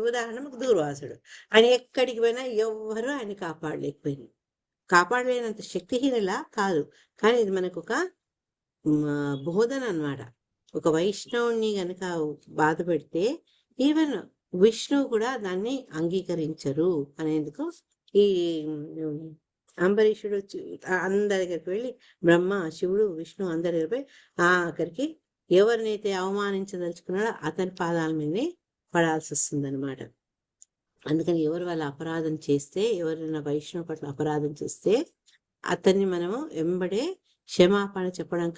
ఉదాహరణకు దూర్వాసుడు, ఆయన ఎక్కడికి పోయినా ఎవ్వరూ ఆయన కాపాడలేనంత శక్తిహీనలా కాదు, కానీ ఇది మనకు ఒక బోధన అన్నమాట. ఒక వైష్ణవుని గనక బాధ పెడితే ఈవెన్ విష్ణువు కూడా దాన్ని అంగీకరించరు అనేందుకు ఈ అంబరీషుడు అందరి దగ్గరికి వెళ్ళి, బ్రహ్మ శివుడు విష్ణు అందరి దగ్గరికి పోయి ఆఖరికి ఎవరినైతే అవమానించదలుచుకున్నాడో అతని పాదాల మీద పడాల్సి వస్తుంది అనమాట. అందుకని ఎవరు వాళ్ళ అపరాధం చేస్తే, ఎవరైనా వైష్ణవ పట్ల అపరాధం చేస్తే అతన్ని మనము వెంబడే క్షమాపణ చెప్పడం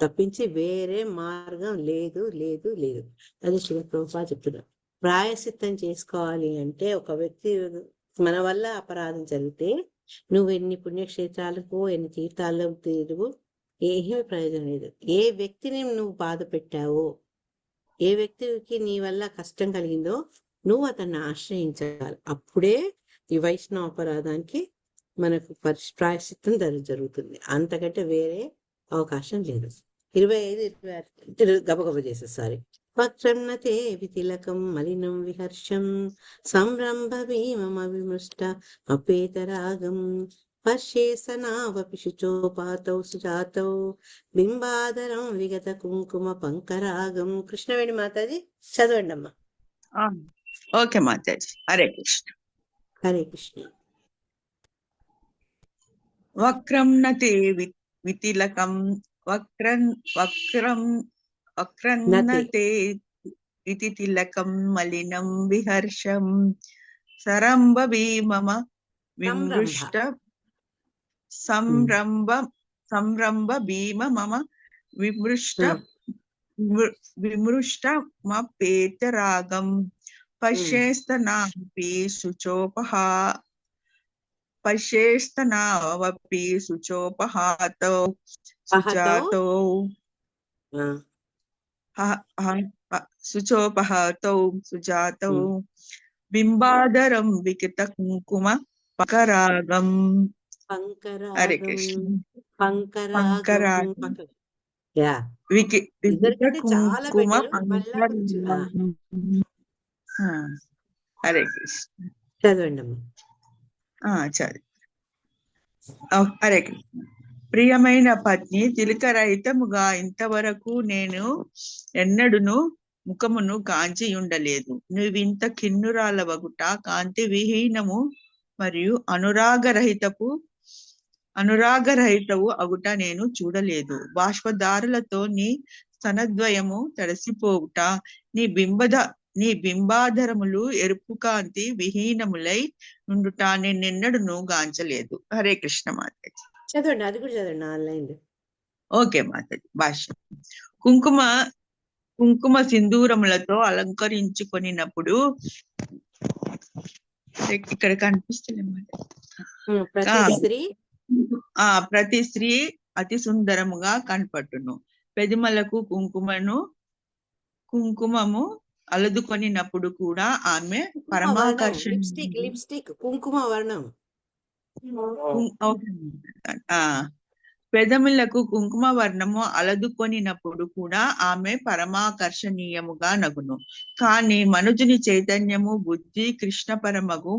తప్పించి వేరే మార్గం లేదు లేదు లేదు. అది శ్రీ ప్రభుపాద చెప్తున్నారు. ప్రాయశ్చిత్తం చేసుకోవాలి అంటే ఒక వ్యక్తి మన వల్ల అపరాధం జరిగితే నువ్వు ఎన్ని పుణ్యక్షేత్రాలకు ఎన్ని తీర్థాలకు తిరుగు, ఏమీ ప్రయోజనం లేదు. ఏ వ్యక్తిని నువ్వు బాధ పెట్టావో, ఏ వ్యక్తికి నీ వల్ల కష్టం కలిగిందో నువ్వు అతన్ని ఆశ్రయించాలి. అప్పుడే ఈ వైష్ణవ అపరాధానికి మనకు ప్రాయశ్చిత్తం జరుగుతుంది. అంతకంటే వేరే అవకాశం లేదు. 25, 26 గబగబ చేసేసారి. వక్రన్నతే వితిలకం మలినం విహర్షం సంరంభ భీమమ విమృష్ట అపేతరాగం పశ్యేసనావపి శుచోపాతౌ సుజాతౌ బింబాదరం విగత కుంకుమ పంకరాగం. కృష్ణవేణి మాతాజీ చదవండి అమ్మా. ఓకే మాతాజీ. హరే కృష్ణ. హరే కృష్ణ. వక్రం నతే వితిలకం వక్రన్నతే ఇతి తిలకం మలినం విహర్షం సరంభ భీమమ విమృష్ట సంరంభ భీమ మమ విమృష్టమపేతరాగం పశ్యేస్తనావపి శుచోపహాతౌ సుజాతౌ బింబాదరం వికిత కుంకుమ పంకరాగం. హరే కృష్ణ. పంకరాగం చాలా కుంకుమ పెట్టారు. హరే కృష్ణ. చదవండి అమ్మా. చదివి. హరే కృష్ణ. ప్రియమైన పత్ని, తిలకరహితముగా ఇంతవరకు నేను ఎన్నడును ముఖమును కాంచి ఉండలేదు. నువ్వింత కిన్నురాల వగుట, కాంతి విహీనము మరియు అనురాగరహితవు అగుట నేను చూడలేదు. బాష్పదారులతో నీ స్తనద్వయము తడిసిపోవుట, నీ బింబాధరములు ఎరుపు కాంతి విహీనములై ఉండుట నేనెన్నడును గాంచలేదు. హరే కృష్ణ మాతాజీ. చదవండి, అది కూడా చదవండి ఆన్లైన్. ఓకే మాతాజీ. భాష్యం. కుంకుమ సింధూరములతో అలంకరించుకొనినప్పుడు ఇక్కడ కనిపిస్తుంది ప్రతి స్త్రీ అతి సుందరముగా కనపట్టును. పెదిమలకు కుంకుమము అలదుకొనినప్పుడు కూడా ఆమె పరమాకర్షణ లిప్స్టిక్ కుంకుమ వర్ణం. పెదములకు కుంకుమ వర్ణము అలదుకొనినప్పుడు కూడా ఆమె పరమాకర్షణీయముగా నగును. కానీ మనుజుని చైతన్యము బుద్ధి కృష్ణ పరమగు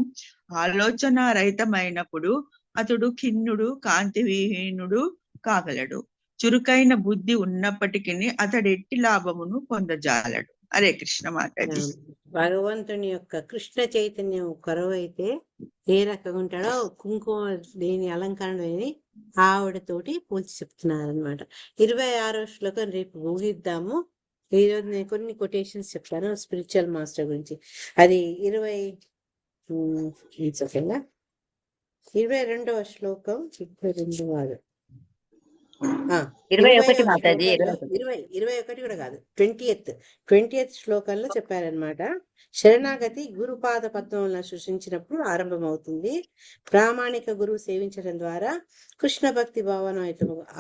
ఆలోచన రహితమైనప్పుడు అతడు ఖిన్నుడు కాంతి విహీనుడు కాగలడు. చురుకైన బుద్ధి ఉన్నప్పటికీ అతడెట్టి లాభమును పొందజాలడు. హరే కృష్ణ మాతాజీ. భగవంతుని యొక్క కృష్ణ చైతన్యం కొరవైతే ఏ రకంగా ఉంటాడో కుంకుమ దేని అలంకరణ లేని ఆవిడతోటి పోల్చి చెప్తున్నారనమాట. 26వ శ్లోకం రేపు ముగిద్దాము. ఈరోజు నేను కొన్ని కొటేషన్స్ చెప్తాను స్పిరిచువల్ మాస్టర్ గురించి. అది 22వ శ్లోకం. 22 కాదు, 21 మాతాజీ. 21 కూడా కాదు, 20th శ్లోకంలో చెప్పారనమాట. శరణాగతి గురుపాద పద్మంలో సృష్టించినప్పుడు ఆరంభమవుతుంది. ప్రామాణిక గురువు సేవించడం ద్వారా కృష్ణ భక్తి భావన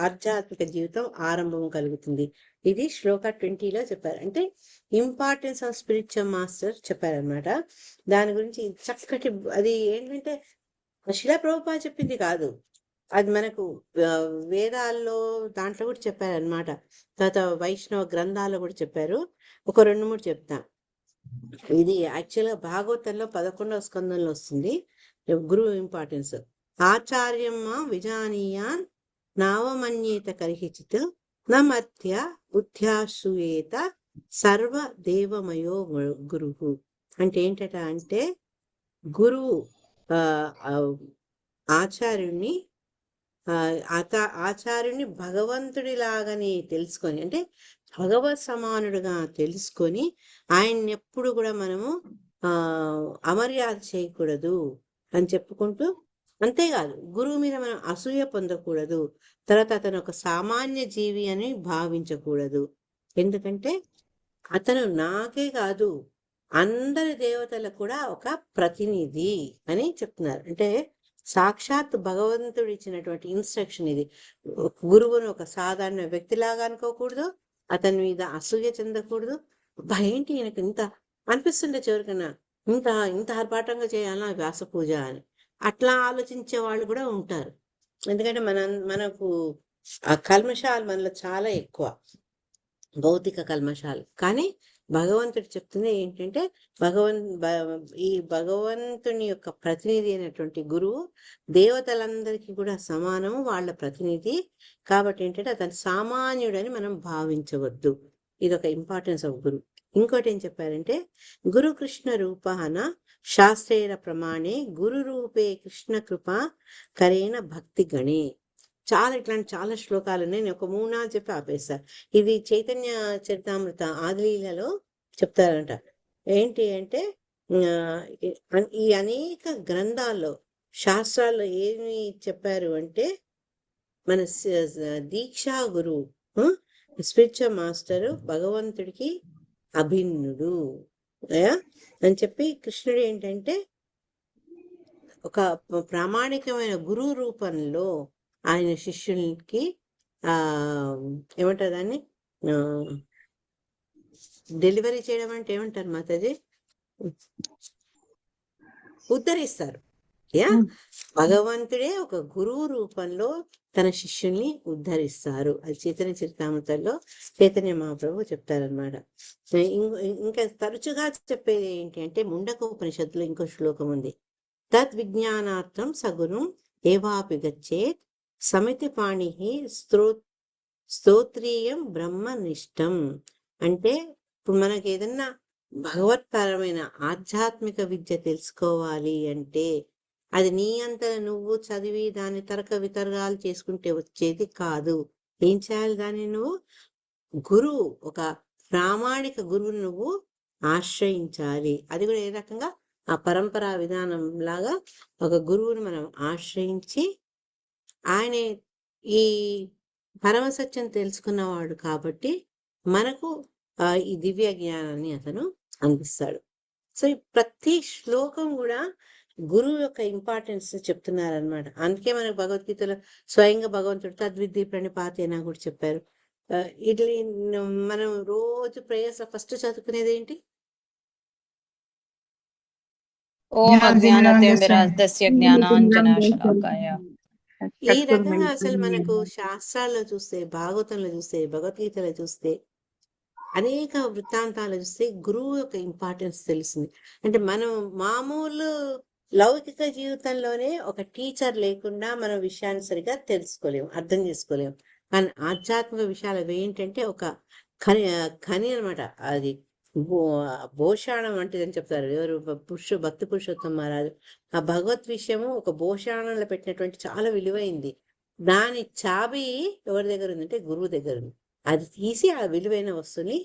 ఆధ్యాత్మిక జీవితం ఆరంభం కలుగుతుంది. ఇది శ్లోక 20లో చెప్పారు. అంటే ఇంపార్టెన్స్ ఆఫ్ స్పిరిచువల్ మాస్టర్ చెప్పారనమాట. దాని గురించి చక్కటి, అది ఏంటంటే శిలా ప్రభుపాద చెప్పింది కాదు, అది మనకు వేదాల్లో దాంట్లో కూడా చెప్పారనమాట. తర్వాత వైష్ణవ గ్రంథాల్లో కూడా చెప్పారు. ఒక 2-3 చెప్తా. ఇది యాక్చువల్గా భాగవతంలో 11వ స్కందంలో వస్తుంది. గురువు ఇంపార్టెన్స్. ఆచార్యమ్మ విజానీయాన్ నావమన్యేత కరిహిచిత్ నమధ్య బుద్ధ్యాశ్రూయేత సర్వ దేవమయో గురువు. అంటే ఏంటట అంటే గురువు ఆచార్యుని భగవంతుడిలాగానే తెలుసుకొని, అంటే భగవత్ సమానుడుగా తెలుసుకొని ఆయన్ని ఎప్పుడు కూడా మనము అమర్యాద చేయకూడదు అని చెప్పుకుంటూ, అంతేకాదు గురువు మీద మనం అసూయ పొందకూడదు, తర్వాత అతను ఒక సామాన్య జీవి అని భావించకూడదు. ఎందుకంటే అతను నాకే కాదు అందరి దేవతలకు కూడా ఒక ప్రతినిధి అని చెప్తున్నారు. అంటే సాక్షాత్ భగవంతుడు ఇచ్చినటువంటి ఇన్స్ట్రక్షన్ ఇది. గురువును ఒక సాధారణ వ్యక్తిలాగా అనుకోకూడదు, అతని మీద అసూయ చెందకూడదు. ఏంటి ఈయనకు ఇంత అనిపిస్తుండే చివరికన్నా, ఇంత ఇంత ఆర్భాటంగా చేయాలా వ్యాస పూజ అని అట్లా ఆలోచించే వాళ్ళు కూడా ఉంటారు. ఎందుకంటే మనకు ఆ కల్మషాలు మనలో చాలా ఎక్కువ, భౌతిక కల్మషాలు. కానీ భగవంతుడు చెప్తుంది ఏంటంటే ఈ భగవంతుని యొక్క ప్రతినిధి అయినటువంటి గురువు దేవతలందరికీ కూడా సమానము, వాళ్ళ ప్రతినిధి. కాబట్టి ఏంటంటే అతను సామాన్యుడని మనం భావించవద్దు. ఇది ఒక ఇంపార్టెన్స్ ఆఫ్ గురు. ఇంకోటి ఏం చెప్పారంటే, గురు కృష్ణ రూపాన శాస్త్రేర ప్రమాణే గురు రూపే కృష్ణ కృప కరేణ భక్తి గణే. ఇట్లాంటి చాలా శ్లోకాలు ఉన్నాయి. నేను ఒక 3-4 చెప్పి ఆపేస్తా. ఇది చైతన్య చరితామృత ఆదిలీలలో చెప్తారంట. ఏంటి అంటే ఈ అనేక గ్రంథాల్లో శాస్త్రాల్లో ఏమి చెప్పారు అంటే, మన దీక్షా గురువు స్పిరిచువల్ మాస్టరు భగవంతుడికి అభిన్నుడు అని చెప్పి, కృష్ణుడు ఏంటంటే ఒక ప్రామాణికమైన గురువు రూపంలో ఆయన శిష్యులకి ఏమంటారు దాన్ని, డెలివరీ చేయడం అంటే ఏమంటారు మాతాజీ, ఉద్ధరిస్తారు. భగవంతుడే ఒక గురువు రూపంలో తన శిష్యుల్ని ఉద్ధరిస్తారు. అది చైతన్య చరితామృతంలో చైతన్య మహాప్రభు చెప్తారనమాట. ఇంకా తరచుగా చెప్పేది ఏంటి అంటే, ముండక ఉపనిషత్తులో ఇంకో శ్లోకం ఉంది. తద్విజ్ఞానార్థం సగుణం ఏవాపి గచ్చేత్ సమితి పాణి స్తోత్రీయం బ్రహ్మనిష్టం. అంటే ఇప్పుడు మనకి ఏదన్నా భగవత్పరమైన ఆధ్యాత్మిక విద్య తెలుసుకోవాలి అంటే అది నీ అంతట నువ్వు చదివి దాన్ని తరక వితర్గాలు చేసుకుంటే వచ్చేది కాదు. ఏం చేయాలి? దాన్ని నువ్వు గురువు, ఒక ప్రామాణిక గురువుని నువ్వు ఆశ్రయించాలి. అది కూడా ఏ రకంగా, ఆ పరంపరా విధానం లాగా ఒక గురువుని మనం ఆశ్రయించి, ఆయన ఈ పరమసత్యం తెలుసుకున్నవాడు కాబట్టి మనకు ఈ దివ్య జ్ఞానాన్ని అతను అందిస్తాడు. సో ఈ ప్రతి శ్లోకం కూడా గురువు యొక్క ఇంపార్టెన్స్ చెప్తున్నారనమాట. అందుకే మనకు భగవద్గీతలో స్వయంగా భగవంతుడు తద్విద్ది ప్రణిపాతేనా కూడా చెప్పారు. ఇది మనం రోజు ప్రేయర్స్ ఫస్ట్ చదువుకునేది ఏంటి? ఓం అజ్ఞానతిమిరాంధస్య జ్ఞానాంజనశలాకయ. ఈ రకంగా అసలు మనకు శాస్త్రాల్లో చూస్తే, భాగవతంలో చూస్తే, భగవద్గీతలో చూస్తే, అనేక వృత్తాంతాలు చూస్తే గురువు యొక్క ఇంపార్టెన్స్ తెలిసింది. అంటే మనం మామూలు లౌకిక జీవితంలోనే ఒక టీచర్ లేకుండా మనం విషయాన్ని సరిగా తెలుసుకోలేము, అర్థం చేసుకోలేము. కానీ ఆధ్యాత్మిక విషయాలు ఏంటంటే ఒక ఖని అనమాట. అది భోషాణం వంటిది అని చెప్తారు ఎవరు, భక్తి పురుషోత్తమ మహారాజు. ఆ భగవత్ విషయము ఒక భోషాణంలో పెట్టినటువంటి చాలా విలువైంది. దాని చాబి ఎవరి దగ్గర ఉందంటే గురువు దగ్గర ఉంది. అది తీసి ఆ విలువైన వస్తువుని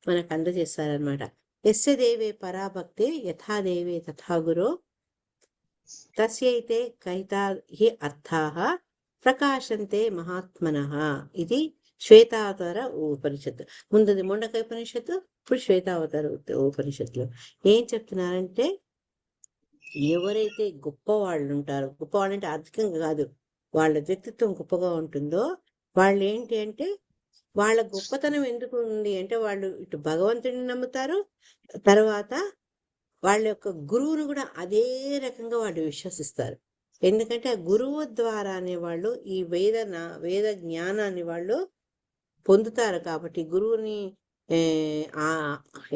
మనకు అందజేస్తారనమాట. యస్య దేవే పరాభక్తే యథా దేవే తథా గురో తస్యైతే కైతా హి అర్థాః ప్రకాశంతే మహాత్మనః. ఇది శ్వేతావతార ఉపనిషత్తు. ముందుది ముండక ఉపనిషత్తు, ఇప్పుడు శ్వేతావతార ఉపనిషత్తులో ఏం చెప్తున్నారంటే, ఎవరైతే గొప్పవాళ్ళు ఉంటారో, గొప్పవాళ్ళు అంటే ఆర్థికంగా కాదు, వాళ్ళ వ్యక్తిత్వం గొప్పగా ఉంటుందో వాళ్ళు ఏంటి అంటే, వాళ్ళ గొప్పతనం ఎందుకు ఉంది అంటే, వాళ్ళు ఇటు భగవంతుడిని నమ్ముతారు, తర్వాత వాళ్ళ యొక్క గురువును కూడా అదే రకంగా వాళ్ళు విశ్వసిస్తారు. ఎందుకంటే ఆ గురువు ద్వారానే వాళ్ళు ఈ వేద జ్ఞానాన్ని వాళ్ళు పొందుతారు. కాబట్టి గురువుని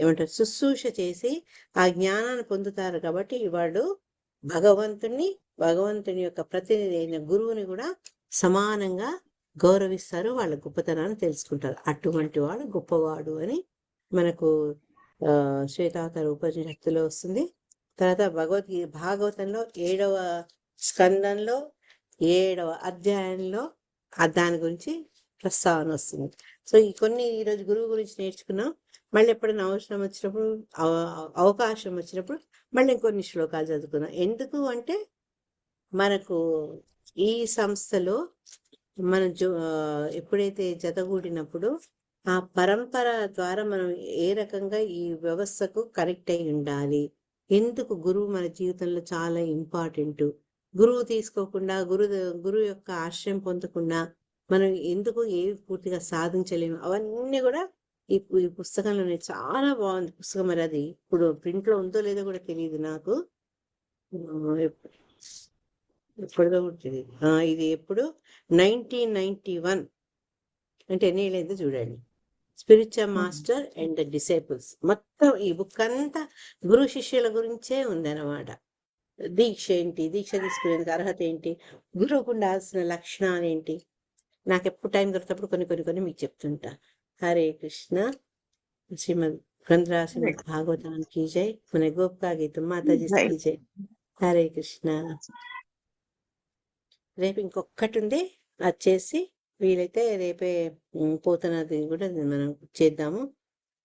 ఏమంటారు, శుశ్రూష చేసి ఆ జ్ఞానాన్ని పొందుతారు. కాబట్టి వాళ్ళు భగవంతుని యొక్క ప్రతినిధి అయిన గురువుని కూడా సమానంగా గౌరవిస్తారు, వాళ్ళ గొప్పతనాన్ని తెలుసుకుంటారు. అటువంటి వాడు గొప్పవాడు అని మనకు శ్వేతావతార ఉపనిషత్తులో వస్తుంది. తర్వాత భాగవతంలో 7వ స్కందంలో 7వ అధ్యాయంలో దాని గురించి ప్రస్తావన వస్తుంది. సో ఈ కొన్ని ఈరోజు గురువు గురించి నేర్చుకున్నాం. మళ్ళీ ఎప్పుడైనా అవసరం వచ్చినప్పుడు అవకాశం వచ్చినప్పుడు మళ్ళీ ఇంకొన్ని శ్లోకాలు చదువుకుందాం. ఎందుకు అంటే మనకు ఈ సంస్థలో మనం ఎప్పుడైతే జతగూడినప్పుడు ఆ పరంపర ద్వారా మనం ఏ రకంగా ఈ వ్యవస్థకు కనెక్ట్ అయి ఉండాలి, ఎందుకు గురువు మన జీవితంలో చాలా ఇంపార్టెంట్, గురువు తీసుకోకుండా గురువు యొక్క ఆశ్రయం పొందకుండా మనం ఎందుకు ఏవి పూర్తిగా సాధించలేము, అవన్నీ కూడా ఈ పుస్తకంలోనే చాలా బాగుంది పుస్తకం. మరి అది ఇప్పుడు ప్రింట్ లో ఉందో లేదో కూడా తెలియదు నాకు, ఎప్పుడుదో ఉంటుంది. ఇది ఎప్పుడు 1991 అంటే ఎన్ని ఏళ్ళైందో చూడండి. Spiritual master and the disciples, మొత్తం ఈ బుక్ అంతా గురు శిష్యుల గురించే ఉందన్నమాట. దీక్ష ఏంటి, దీక్ష తీసుకునేందుకు అర్హత ఏంటి, గురువుకు ఉండాల్సిన లక్షణాలు ఏంటి, నాకు ఎప్పుడు టైం దొరికినప్పుడు కొన్ని మీకు చెప్తుంటా. హరే కృష్ణ. శ్రీమద్ గ్రంథరాజ్ శ్రీమద్ భాగవతానికి జై. మన గోపికా గీతం మాతాజీకి జై. హరే కృష్ణ. రేపు ఇంకొకటి ఉంది, అది చేసి వీలైతే రేపే పోతున్నది కూడా మనం చేద్దాము.